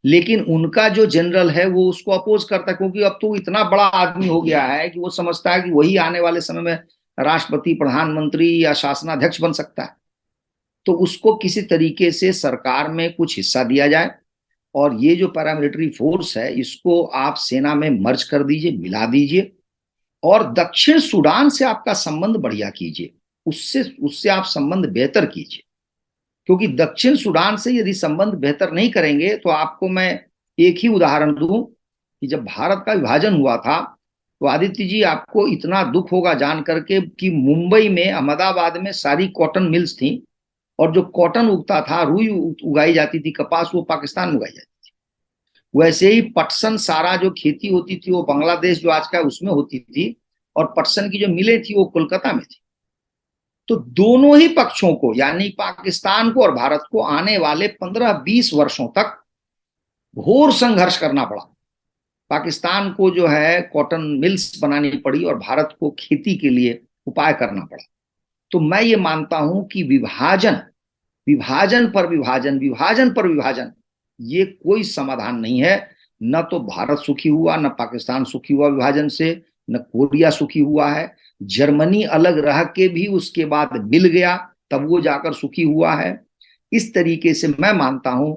लेकिन उनका जो जनरल है वो उसको अपोज करता है, क्योंकि अब तो इतना बड़ा आदमी हो गया है कि वो समझता है कि वही आने वाले समय में राष्ट्रपति, प्रधानमंत्री या शासनाध्यक्ष बन सकता है। तो उसको किसी तरीके से सरकार में कुछ हिस्सा दिया जाए, और ये जो पैरामिलिट्री फोर्स है इसको आप सेना में मर्ज कर दीजिए, मिला दीजिए। और दक्षिण सूडान से आपका संबंध बढ़िया कीजिए, उससे उससे आप संबंध बेहतर कीजिए। क्योंकि दक्षिण सूडान से यदि संबंध बेहतर नहीं करेंगे, तो आपको मैं एक ही उदाहरण दूं कि जब भारत का विभाजन हुआ था, तो आदित्य जी, आपको इतना दुख होगा जान करके कि मुंबई में, अहमदाबाद में सारी कॉटन मिल्स थी, और जो कॉटन उगता था, रुई उगाई जाती थी, कपास, वो पाकिस्तान में उगाई जाती थी। वैसे ही पटसन, सारा जो खेती होती थी वो बांग्लादेश जो आज का है उसमें होती थी, और पटसन की जो मिलें थी वो कोलकाता में थी। तो दोनों ही पक्षों को, यानी पाकिस्तान को और भारत को, आने वाले 15-20 वर्षों तक घोर संघर्ष करना पड़ा। पाकिस्तान को जो है कॉटन मिल्स बनानी पड़ी, और भारत को खेती के लिए उपाय करना पड़ा। तो मैं ये मानता हूं कि विभाजन, विभाजन पर विभाजन, विभाजन पर विभाजन, ये कोई समाधान नहीं है। न तो भारत सुखी हुआ, न पाकिस्तान सुखी हुआ विभाजन से, न कोरिया सुखी हुआ है। जर्मनी अलग रह के भी उसके बाद मिल गया, तब वो जाकर सुखी हुआ है। इस तरीके से मैं मानता हूं,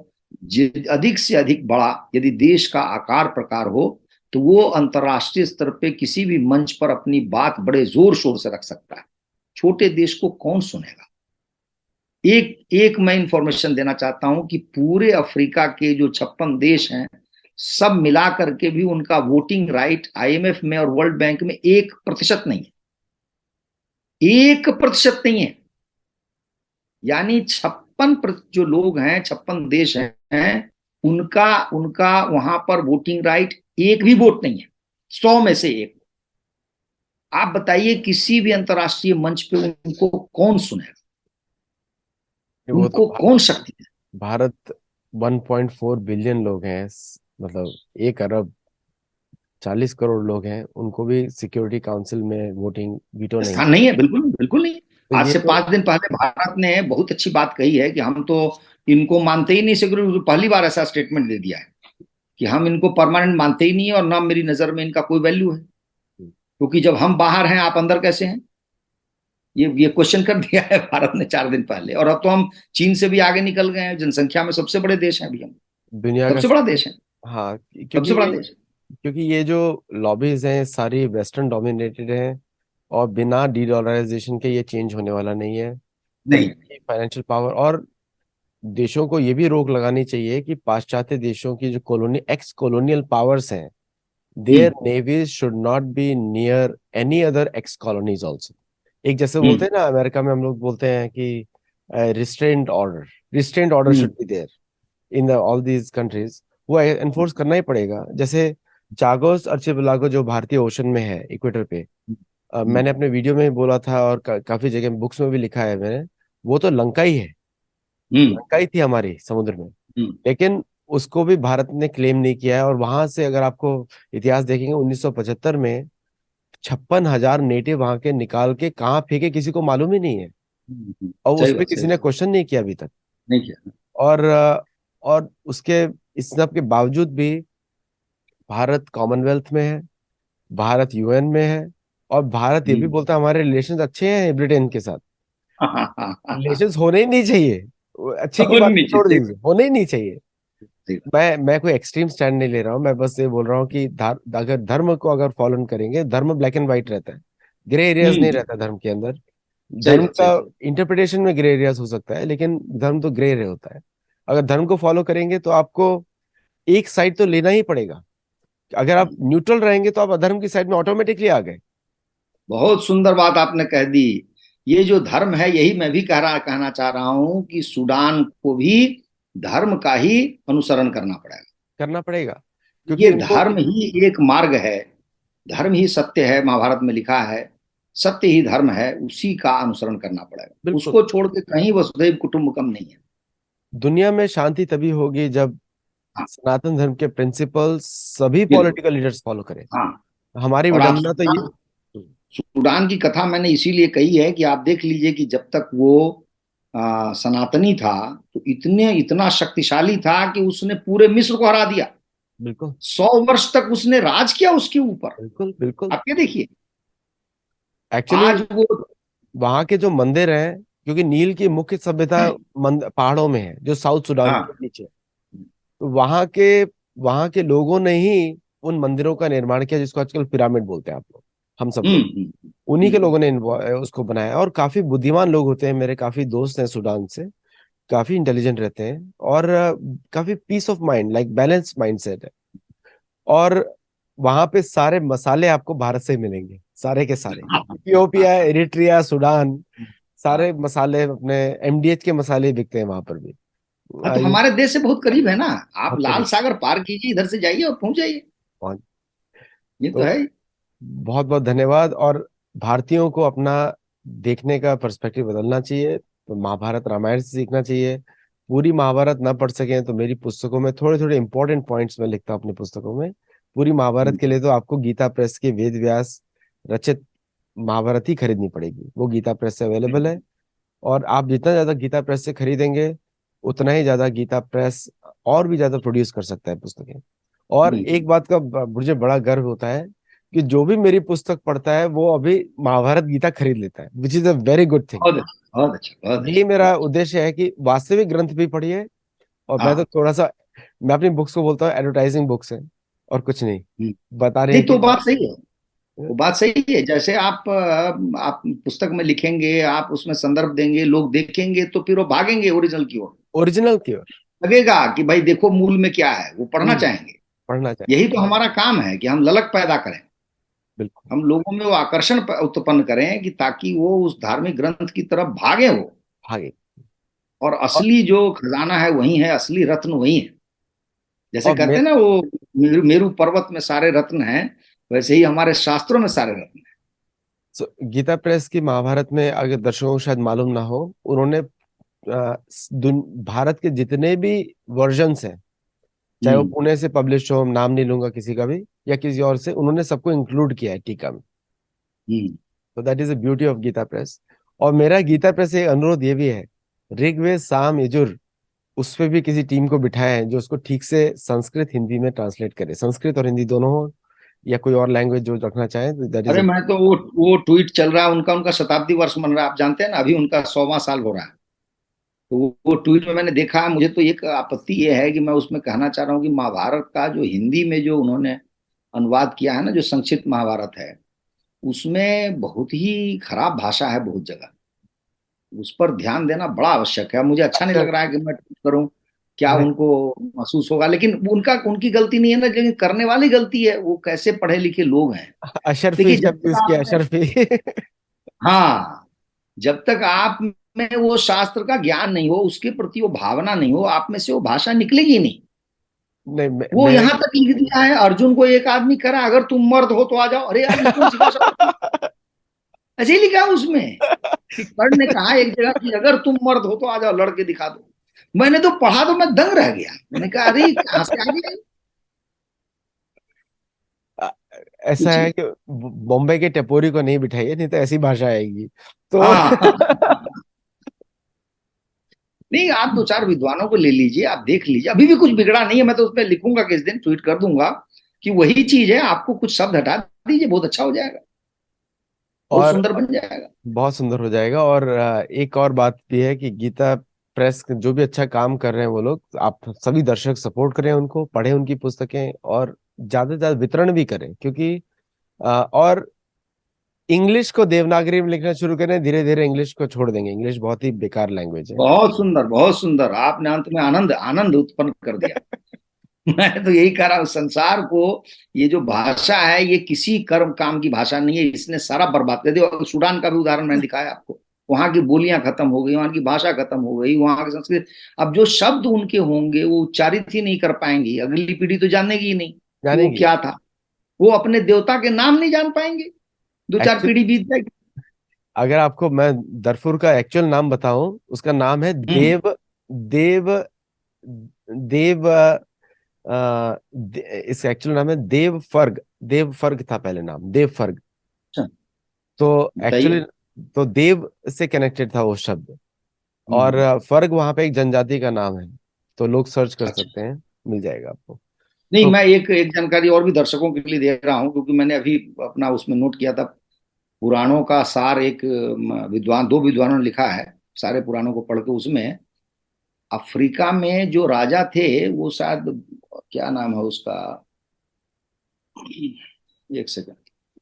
अधिक से अधिक बड़ा यदि देश का आकार प्रकार हो, तो वो अंतर्राष्ट्रीय स्तर पे किसी भी मंच पर अपनी बात बड़े जोर शोर से रख सकता है। छोटे देश को कौन सुनेगा? एक एक मैं इंफॉर्मेशन देना चाहता हूं कि पूरे अफ्रीका के जो 56 देश हैं, सब मिला करके भी उनका वोटिंग राइट आईएमएफ में और वर्ल्ड बैंक में 1% नहीं है। 1% नहीं है। यानी 56 जो लोग हैं, 56 देश हैं, उनका उनका वहां पर वोटिंग राइट, एक भी वोट नहीं है 100 में से 1। आप बताइए किसी भी अंतर्राष्ट्रीय मंच पे उनको कौन सुनेगा? वो तो उनको कौन शक्ति है? भारत 1.4 बिलियन लोग हैं, मतलब 1 अरब 40 करोड़ लोग हैं, उनको भी सिक्योरिटी काउंसिल में वोटिंग वीटो नहीं स्थान है। नहीं है, बिल्कुल बिल्कुल नहीं। तो आज ये से तो 5 दिन पहले भारत ने बहुत अच्छी बात कही है कि हम तो इनको मानते ही नहीं। सिक्योरिटी पहली बार ऐसा स्टेटमेंट दे दिया है कि हम इनको परमानेंट मानते ही नहीं है, और ना मेरी नजर में इनका कोई वैल्यू है, क्योंकि जब हम बाहर हैं आप अंदर कैसे हैं? ये क्वेश्चन कर दिया है भारत ने 4 दिन पहले। और अब तो हम चीन से भी आगे निकल गए हैं, जनसंख्या में सबसे बड़े देश हैं अभी हम। दुनिया का सबसे बड़ा देश है। हाँ, सबसे बड़ा क्योंकि देश। क्योंकि ये जो लॉबीज हैं सारी वेस्टर्न डोमिनेटेड हैं, और बिना डी डॉलराइजेशन के ये चेंज होने वाला नहीं है। नहीं। उनकी फाइनेंशियल पावर, और देशों को ये भी रोक लगानी चाहिए कि पाश्चात्य देशों की जो एक्स कॉलोनियल पावर्स हैं, there hmm. Navies should not be near any other ex colonies also. एक जैसे बोलते हम्म। हैं ना, अमेरिका में हम लोग बोलते हैं कि restraint order hmm. Should be there in the all these countries. वो एनफोर्स करना ही पड़ेगा। जैसे चागोस अर्चिपेलागो जो भारतीय ओशन में है, इक्वेटर पे, हम्म। मैंने अपने वीडियो में भी बोला था, और काफी जगह बुक्स में भी लिखा है मैंने, वो तो लंका ही है। हम्म। लंका ही थी हमारी समुद्र में। हम्म। लेकिन उसको भी भारत ने क्लेम नहीं किया है, और वहां से अगर आपको इतिहास देखेंगे, 1975 में 56,000 नेटिव वहां के निकाल के कहाँ फेंके किसी को मालूम ही नहीं है, और उस सही पे बात, सही किसी ने बात। क्वेश्चन नहीं किया अभी तक। नहीं किया। और और उसके इस सब के बावजूद भी भारत कॉमनवेल्थ में है, भारत यूएन में है, और भारत ये भी हम्म। बोलता है हमारे रिलेशंस अच्छे हैं ब्रिटेन के साथ। रिलेशंस होने ही नहीं चाहिए। अच्छे की और बात तो नीचे छोड़ सही दीजिए, बात, होने ही नहीं चाहिए। सही बात। मैं कोई एक्सट्रीम स्टैंड नहीं ले रहा हूँ, मैं बस ये बोल रहा हूँ कि अगर धर्म को अगर फॉलो करेंगे, धर्म ब्लैक एंड व्हाइट रहता है, ग्रे एरियाज नहीं हम्म। रहता धर्म के अंदर। सही धर्म बात, सही का बात। इंटरप्रिटेशन में ग्रे एरियाज हो सकता है, लेकिन धर्म तो ग्रे एरिया होता है। अगर धर्म को फॉलो करेंगे तो आपको एक साइड तो लेना ही पड़ेगा। अगर आप न्यूट्रल रहेंगे तो आप अधर्म की साइड में ऑटोमेटिकली आ गए। बहुत सुंदर बात आपने कह दी। ये जो धर्म है, यही मैं भी कहना चाह रहा हूं कि सूडान को भी धर्म का ही अनुसरण करना पड़ेगा। करना पड़ेगा, क्योंकि ये उनको धर्म ही एक मार्ग है। धर्म ही सत्य है, महाभारत में लिखा है। सत्य ही धर्म है, उसी का अनुसरण करना पड़ेगा। बिल्कुल, उसको छोड़ के कहीं वसुधैव कुटुंबकम नहीं है। दुनिया में शांति तभी होगी जब हाँ। सनातन धर्म के प्रिंसिपल्स सभी बिल्कुल। पॉलिटिकल लीडर्स फॉलो करें। हाँ। हमारी और आप विडंबना तो ये। सूडान की कथा मैंने इसीलिए कही है कि आप देख लीजिए कि जब तक वो सनातनी था, तो इतना शक्तिशाली था कि उसने पूरे मिस्र को हरा दिया। बिल्कुल 100 वर्ष तक उसने राज किया उसके ऊपर। बिल्कुल बिल्कुल। आप ये देखिए, एक्चुअली आज वो। वहां के जो मंदिर हैं, क्योंकि नील की मुख्य सभ्यता पहाड़ों में है जो साउथ सुडान के हाँ। नीचे, तो वहां के लोगों ने ही उन मंदिरों का निर्माण किया, जिसको आजकल पिरामिड बोलते हैं आप लोग, हम सब लोग। उन्हीं के हम्म। लोगों ने उसको बनाया, और काफी बुद्धिमान लोग होते हैं। मेरे काफी दोस्त हैं सूडान से, काफी इंटेलिजेंट रहते हैं, और काफी peace of mind, like balance mindset है। और वहां पे सारे मसाले आपको भारत से ही मिलेंगे, सारे के सारे। इथियोपिया, एरिट्रिया, सूडान, सारे मसाले अपने एमडीएच के मसाले बिकते हैं वहां पर भी। हाँ, तो ये हमारे देश से बहुत करीब है ना। आप बहुत लाल करीब सागर पार कीजिए, इधर से जाइए और पहुंच जाइए। पहुंच। ये तो तो है ही। बहुत बहुत धन्यवाद। और भारतीयों को अपना देखने का पर्सपेक्टिव बदलना चाहिए, तो महाभारत रामायण से सीखना चाहिए। पूरी महाभारत ना पढ़ सकें तो मेरी पुस्तकों में थोड़े थोड़े इंपॉर्टेंट पॉइंट्स में लिखता हूँ अपनी पुस्तकों में। पूरी महाभारत हम्म, के लिए तो आपको गीता प्रेस के वेद व्यास रचित महाभारत ही खरीदनी पड़ेगी, वो गीता प्रेस से अवेलेबल है। और आप जितना ज्यादा गीता प्रेस से खरीदेंगे उतना ही ज्यादा गीता प्रेस और भी ज्यादा प्रोड्यूस कर सकता है पुस्तकें। और एक बात का मुझे बड़ा गर्व होता है कि जो भी मेरी पुस्तक पढ़ता है वो अभी महाभारत गीता खरीद लेता है, which is a very good thing. बहुत अच्छा, बहुत अच्छा, बहुत यही अच्छा, बहुत मेरा अच्छा। उद्देश्य है कि वास्तविक ग्रंथ भी पढ़िए। और मैं तो हाँ। थोड़ा सा, मैं अपनी बुक्स को बोलता हूँ एडवर्टाइजिंग बुक्स है और कुछ नहीं। हम्म। बता रहे नहीं, हैं कि तो बात सही है। वो बात सही है। जैसे आप पुस्तक में लिखेंगे, आप उसमें संदर्भ देंगे, लोग देखेंगे तो फिर वो भागेंगे ओरिजिनल की ओर। ओरिजिनल की ओर। लगेगा कि भाई देखो मूल में क्या है, वो पढ़ना चाहेंगे। पढ़ना चाहिए। यही तो हमारा काम है कि हम ललक पैदा करें। बिल्कुल। हम लोगों में वो आकर्षण उत्पन्न करें कि ताकि वो उस धार्मिक ग्रंथ की तरफ भागे वो। आगे। और और, असली जो खजाना है वही है, असली रत्न वही है। जैसे और कहते हैं ना वो, मेरु मेरु पर्वत में सारे रत्न हैं, वैसे ही हमारे शास्त्रों में सारे रत्न हैं। गीता प्रेस की महाभारत में, अगर दर्शकों को शायद मालूम ना हो, उन्होंने भारत के जितने भी वर्जन्स हैं, चाहे वो हम्म। पुणे से पब्लिश हो, नाम नहीं लूंगा किसी का भी, या किसी और से, उन्होंने सबको इंक्लूड किया है टीका में। हम्म। तो that is the beauty of Gita Press. और मेरा गीता प्रेस से एक अनुरोध ये भी है, ऋग्वेद साम यजुर उस पे भी किसी टीम को बिठाया है जो उसको ठीक से संस्कृत हिंदी में ट्रांसलेट करे, संस्कृत और हिंदी दोनों हो, या कोई और लैंग्वेज जो रखना चाहे, तो दैट इज अरे अ। मैं तो वो ट्वीट चल रहा है उनका, उनका शताब्दी वर्ष मन रहा है, आप जानते हैं ना, अभी उनका 100वां साल हो रहा है। तो वो ट्वीट में मैंने देखा। मुझे तो एक आपत्ति ये है कि मैं उसमें कहना चाह रहा हूँ कि महाभारत का जो हिंदी में जो उन्होंने अनुवाद किया है ना, जो संक्षिप्त महाभारत है, उसमें बहुत ही खराब भाषा है बहुत जगह। उस पर ध्यान देना बड़ा आवश्यक है। मुझे अच्छा नहीं अच्छा। लग रहा है कि मैं ट्वीट करूं, क्या नहीं, उनको महसूस होगा, लेकिन उनका उनकी गलती नहीं है ना, लेकिन करने वाली गलती है। वो कैसे पढ़े लिखे लोग हैं। अशरफी देखिए जब शब्द तक इसकी, आप में, अशरफी। हाँ, जब तक आप में वो शास्त्र का ज्ञान नहीं हो, उसके प्रति वो भावना नहीं हो, आप में से वो भाषा निकलेगी ही नहीं। नहीं, वो मैं यहां तक लिख दिया है, अर्जुन को एक आदमी करा, अगर तुम मर्द हो तो आ जाओ। अरे यार, ये कौन सी भाषा होती है? ऐसे ही लिखा है उसमें कि कर्ण ने कहा एक जगह कि अगर तुम मर्द हो तो आ जाओ, लड़के दिखा दो। मैंने तो पढ़ा तो मैं दंग रह गया। मैंने कहा अरे कहां से आ गया ये? ऐसा कुछ है कि बॉम्बे के टपोरी को नहीं बिठाइए, नहीं तो ऐसी भाषा आएगी तो। हाँ। नहीं, आप दो चार विद्वानों को ले लीजिए, आप देख लीजिए, अभी भी कुछ बिगड़ा नहीं है। मैं तो उस पर लिखूंगा, किस दिन ट्वीट कर दूंगा कि वही चीज है, आपको कुछ शब्द हटा दीजिए, बहुत अच्छा हो जाएगा, बहुत और सुंदर बन जाएगा। बहुत सुंदर हो जाएगा। और एक और बात भी है कि गीता प्रेस जो भी अच्छा काम कर रहे हैं वो लोग, आप सभी दर्शक सपोर्ट करें उनको, पढ़ें उनकी पुस्तकें, और ज्यादा से ज्यादा वितरण भी करें, क्योंकि और इंग्लिश को देवनागरी में लिखना शुरू करें, धीरे धीरे इंग्लिश को छोड़ देंगे, इंग्लिश बहुत ही बेकार लैंग्वेज है। बहुत सुंदर, बहुत सुंदर। आपने अंत में आनंद आनंद उत्पन्न कर दिया। मैं तो यही कह रहा हूँ संसार को, ये जो भाषा है ये किसी कर्म काम की भाषा नहीं है, इसने सारा बर्बाद कर दिया। और सूडान का भी उदाहरण मैंने दिखाया आपको। वहां की बोलियां खत्म हो गई, वहां की भाषा खत्म हो गई, वहां की संस्कृत। अब जो शब्द उनके होंगे वो उच्चारित ही नहीं कर पाएंगी, अगली पीढ़ी तो जानेगी ही नहीं कि वो जानेगी। क्या था। वो अपने देवता के नाम नहीं जान पाएंगे, दो चार एक्चुअली पीढ़ी बीत जाएगी। अगर आपको मैं दरफुर का एक्चुअल नाम बताऊं, उसका नाम है हम्म। देव, देव, देव इसका एक्चुअल नाम है देव फर्ग। देव फर्ग था पहले नाम, देव फर्ग। अच्छा, तो एक्चुअली बताइए। तो देव से कनेक्टेड था वो शब्द। और हम्म। फर्ग वहां पे एक जनजाति का नाम है, तो लोग सर्च कर अच्छा। सकते हैं, मिल जाएगा आपको। नहीं, तो मैं एक एक जानकारी और भी दर्शकों के लिए दे रहा हूँ, क्योंकि मैंने अभी अपना उसमें नोट किया था। पुराणों का सार एक विद्वान, दो विद्वानों ने लिखा है। सारे पुराणों को पढ़ के उसमें अफ्रीका में जो राजा थे, वो शायद, क्या नाम है उसका, एक सेकंड।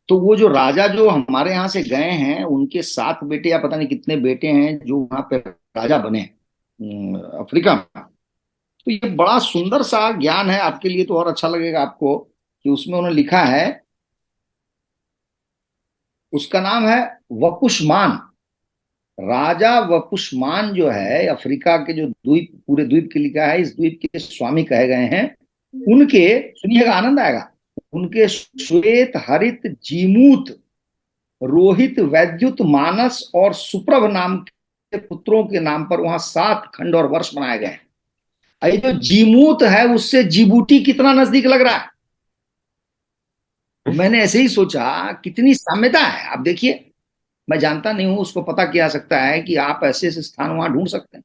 तो वो जो राजा जो हमारे यहाँ से गए हैं, उनके 7 बेटे या पता नहीं कितने बेटे हैं जो वहां पे राजा बने अफ्रीका में। तो ये बड़ा सुंदर सा ज्ञान है आपके लिए, तो और अच्छा लगेगा आपको कि उसमें उन्होंने लिखा है, उसका नाम है वपुष्मान। राजा वपुष्मान जो है, अफ्रीका के जो द्वीप, पूरे द्वीप के लिखा है, इस द्वीप के स्वामी कहे गए हैं। उनके, सुनिएगा आनंद आएगा, उनके श्वेत हरित जीमूत रोहित वैद्युत मानस और सुप्रभ नाम के पुत्रों के नाम पर वहां 7 खंड और वर्ष बनाए गए हैं। ये जो जीमूत है उससे जिबूटी कितना नजदीक लग रहा है। तो मैंने ऐसे ही सोचा कितनी साम्यता है। आप देखिए, मैं जानता नहीं हूं, उसको पता किया सकता है कि आप ऐसे ऐसे स्थान वहां ढूंढ सकते हैं।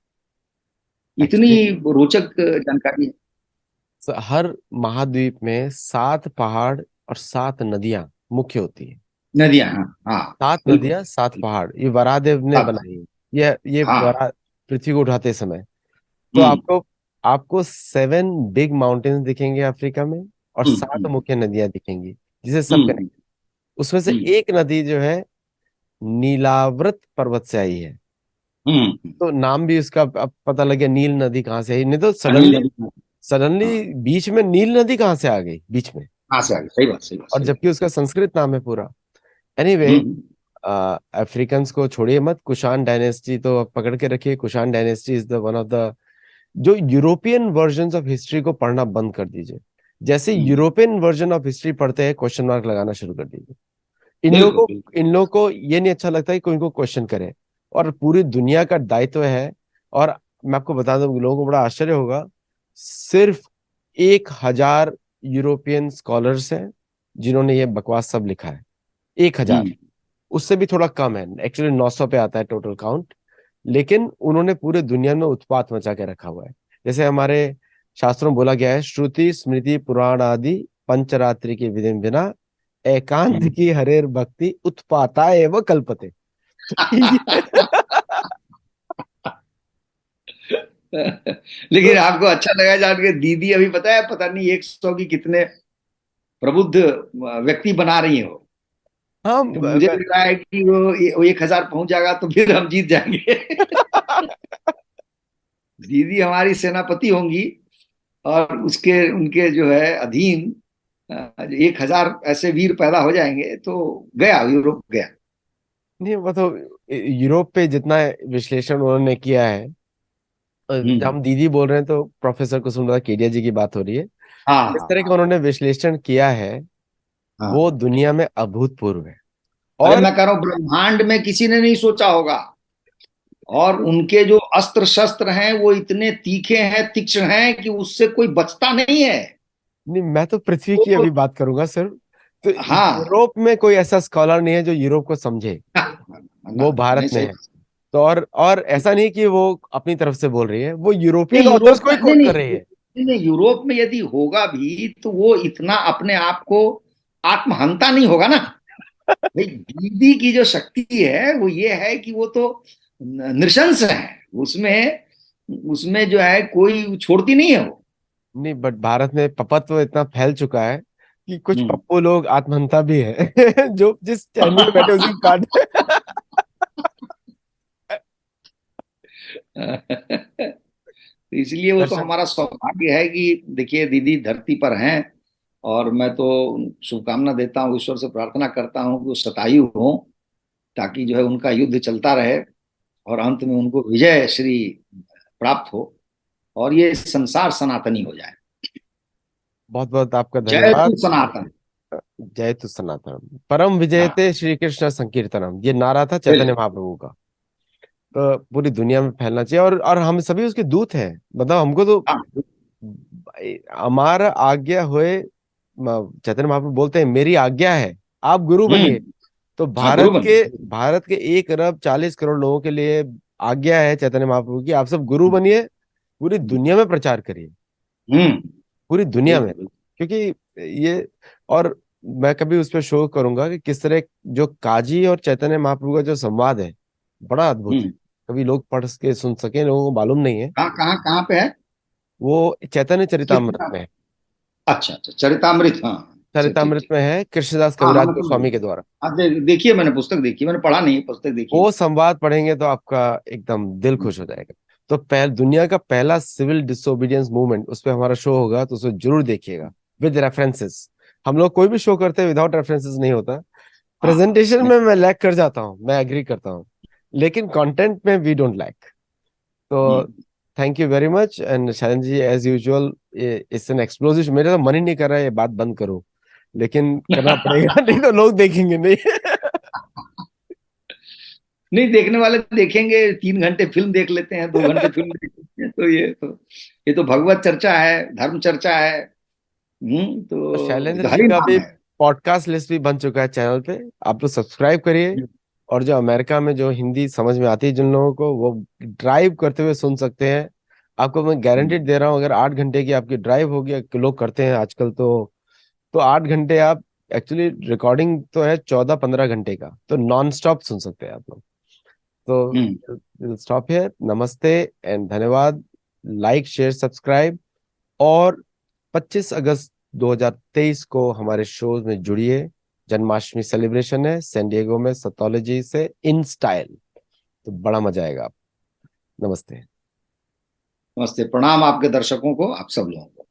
इतनी एक्चुअली रोचक जानकारी है। हर महाद्वीप में 7 पहाड़ और 7 नदियां मुख्य होती है। नदियां, हाँ हाँ। 7 नदियां, बिल्कुल। 7 पहाड़, ये वराहदेव ने सब। बनाई है। ये हाँ। वरा पृथ्वी को उठाते समय तो हम्म आपको आपको 7 बिग माउंटेन्स दिखेंगे अफ्रीका में, और हम्म 7 हम्म मुख्य नदियां दिखेंगी जिसे सब हम्म कनेक्ट। उसमें से हम्म एक नदी जो है नीलावृत पर्वत से आई है। हम्म। तो नाम भी उसका अब पता लग गया नील नदी कहाँ से आई, नहीं तो अनिल सडनली नदी। हाँ। सडनली बीच में नील नदी कहाँ से आ गई बीच में। हाँ से आ गई, सही बात, सही बात, और सही जबकि उसका संस्कृत नाम है पूरा। एनीवे, बात। अफ्रीकन्स को छोड़िए मत, कुषाण डायनेस्टी तो आप पकड़ के रखिए। Kushan dynasty is the one of the, जो यूरोपियन वर्जन ऑफ हिस्ट्री को पढ़ना बंद कर दीजिए। जैसे हम्म, यूरोपियन वर्जन ऑफ हिस्ट्री पढ़ते हैं, क्वेश्चन मार्क लगाना शुरू कर दीजिए। बिल्कुल बिल्कुल। इन लोगों को ये नहीं अच्छा लगता कि कोई इनको क्वेश्चन करे। और पूरी दुनिया का दायित्व है। और मैं आपको बता दूं, लोगों को बड़ा आश्चर्य होगा, सिर्फ 1,000 यूरोपियन स्कॉलर्स हैं जिन्होंने ये बकवास सब लिखा है। 1,000। हम्म उससे भी थोड़ा कम है, एक्चुअली 900 पे आता है टोटल काउंट। लेकिन उन्होंने पूरे दुनिया में उत्पात मचा के रखा हुआ है। जैसे हमारे शास्त्रों में बोला गया है, श्रुति स्मृति पुराण आदि पंचरात्रि की विधि बिना एकांत हम्म। की हरेर भक्ति उत्पाता एवं कल्पते। तो लेकिन आपको अच्छा लगा जान के, दीदी अभी पता है, पता नहीं 100 की कितने प्रबुद्ध व्यक्ति बना रही है वो। हाँ तो मुझे लग रहा है कि वो 1,000 पहुंच जाएगा तो फिर हम जीत जाएंगे। दीदी हमारी सेनापति होंगी, और उसके उनके जो है अधीन 1,000 ऐसे वीर पैदा हो जाएंगे तो गया, यूरोप गया। नहीं, वो तो यूरोप पे जितना विश्लेषण उन्होंने किया है, जब हम्म। हम दीदी बोल रहे हैं तो प्रोफेसर कुसुम केडिया जी की बात हो रही है। हाँ इस हाँ तरह का हाँ उन्होंने विश्लेषण किया है, हाँ। वो दुनिया में अभूतपूर्व है। अरे और मैं कह रहा हूं, ब्रह्मांड में किसी ने नहीं सोचा होगा। और उनके जो अस्त्र शस्त्र हैं वो इतने तीखे हैं, तीक्ष्ण हैं कि उससे कोई बचता नहीं है। नहीं, मैं तो पृथ्वी वो की तो, अभी बात करूंगा सिर्फ। तो हाँ। यूरोप में कोई ऐसा स्कॉलर नहीं है जो यूरोप को समझे। ना, वो भारत नहीं में सही। है। तो और ऐसा नहीं कि वो अपनी तरफ से बोल रही है, वो यूरोपियन नहीं ऑथर्स यूरोप को में, ही नहीं कोट नहीं कर रही है। नहीं नहीं, यूरोप में यदि होगा भी तो वो इतना अपने आप को आत्महंता नहीं होगा ना। भाई दीदी की जो शक्ति है वो ये है कि वो तो नृशंस है। उसमें उसमें जो है कोई छोड़ती नहीं है वो। नहीं, बट भारत में पपत्व इतना फैल चुका है कि कुछ हम्म। पप्पू लोग आत्महंता भी है जो जिस टहनी में बैठे उसी को काट। तो इसलिए वो तो दर्शन। हमारा सौभाग्य है कि देखिए दीदी धरती पर हैं। और मैं तो शुभकामना देता हूँ, ईश्वर से प्रार्थना करता हूँ कि वो शतायु हो, ताकि जो है उनका युद्ध चलता रहे और अंत में उनको विजय श्री प्राप्त हो, और ये संसार सनातनी हो जाए। बहुत बहुत आपका जय धन्यवाद। तू सनातन। जय तु सनातन परम हाँ विजयते श्री कृष्ण संकीर्तनम, ये नारा था चैतन्य बिल्कुल। महाप्रभु का। तो पूरी दुनिया में फैलना चाहिए, और हम सभी उसके दूत हैं। मतलब हमको तो हाँ। हमारा आज्ञा होए, चैतन्य महाप्रभु बोलते हैं मेरी आज्ञा है आप गुरु बनिए। हम्म। तो हाँ गुरु भारत के 1 अरब 40 करोड़ लोगों के लिए आज्ञा है चैतन्य महाप्रभु की, आप सब गुरु बनिए, पूरी दुनिया में प्रचार करिए, हम्म। पूरी दुनिया में। बिल्कुल बिल्कुल। क्योंकि ये, और मैं कभी उस पर शो करूंगा कि किस तरह जो काजी और चैतन्य महाप्रभु का जो संवाद है, बड़ा अद्भुत है। हम्म। कभी लोग पढ़ के सुन सके, लोगों को मालूम नहीं है। कहाँ कहाँ कहाँ पे है? वो चैतन्य किस चरितामृत किताब? में है। अच्छा अच्छा, चरितामृत, हाँ। अच्छा, ठीक चरितामृत ठीक। में है, कृष्णदास हाँ हाँ, कविराज मतलब गोस्वामी के द्वारा। हाँ, देखिए मैंने पुस्तक देखी, मैंने पढ़ा नहीं, पुस्तक देखी। वो संवाद पढ़ेंगे तो आपका एकदम दिल खुश हो जाएगा। तो दुनिया का पहला सिविल डिसोबीडियंस मूवमेंट, उस पर हमारा शो होगा, तो उसको जरूर देखिएगा विद रेफरेंसेस। हम लोग कोई भी शो करते हैं विदाउट रेफरेंसेस नहीं होता। हाँ प्रेजेंटेशन नहीं। में मैं लैक कर जाता हूँ, मैं एग्री करता हूँ, लेकिन कंटेंट में वी डोंट लैक। तो hmm. Thank you very much and Sharan ji as usual, it's an explosive. मेरा तो मन ही नहीं कर रहा है ये बात बंद करूं, लेकिन करना पड़ेगा नहीं तो लोग देखेंगे नहीं। नहीं, देखने वाले देखेंगे, 3 घंटे फिल्म देख लेते हैं, 2 घंटे फिल्म देख लेते हैं, तो ये तो भगवत चर्चा है, धर्म चर्चा है। तो तो ये शैलेंद्र तो जी हरि का नाम भी है। पॉडकास्ट लिस्ट भी बन चुका है चैनल पे, आप लोग सब्सक्राइब करिए। और जो अमेरिका में जो हिंदी समझ में आती है जिन लोगों को, वो ड्राइव करते हुए सुन सकते हैं। आपको मैं गारंटीड दे रहा हूँ, अगर 8 घंटे की आपकी ड्राइव होगी, लोग करते हैं आजकल, तो 8 घंटे आप एक्चुअली, रिकॉर्डिंग तो है 14-15 घंटे का, तो नॉन स्टॉप सुन सकते हैं आप लोग। हम्म। तो स्टॉप है, नमस्ते एंड धन्यवाद। लाइक शेयर सब्सक्राइब, और 25 अगस्त 2023 को हमारे शोज में जुड़िए। जन्माष्टमी सेलिब्रेशन है सैन डिएगो में, सतोलॉजी से इन स्टाइल, तो बड़ा मजा आएगा। नमस्ते। नमस्ते, प्रणाम आपके दर्शकों को, आप सब लोगों को।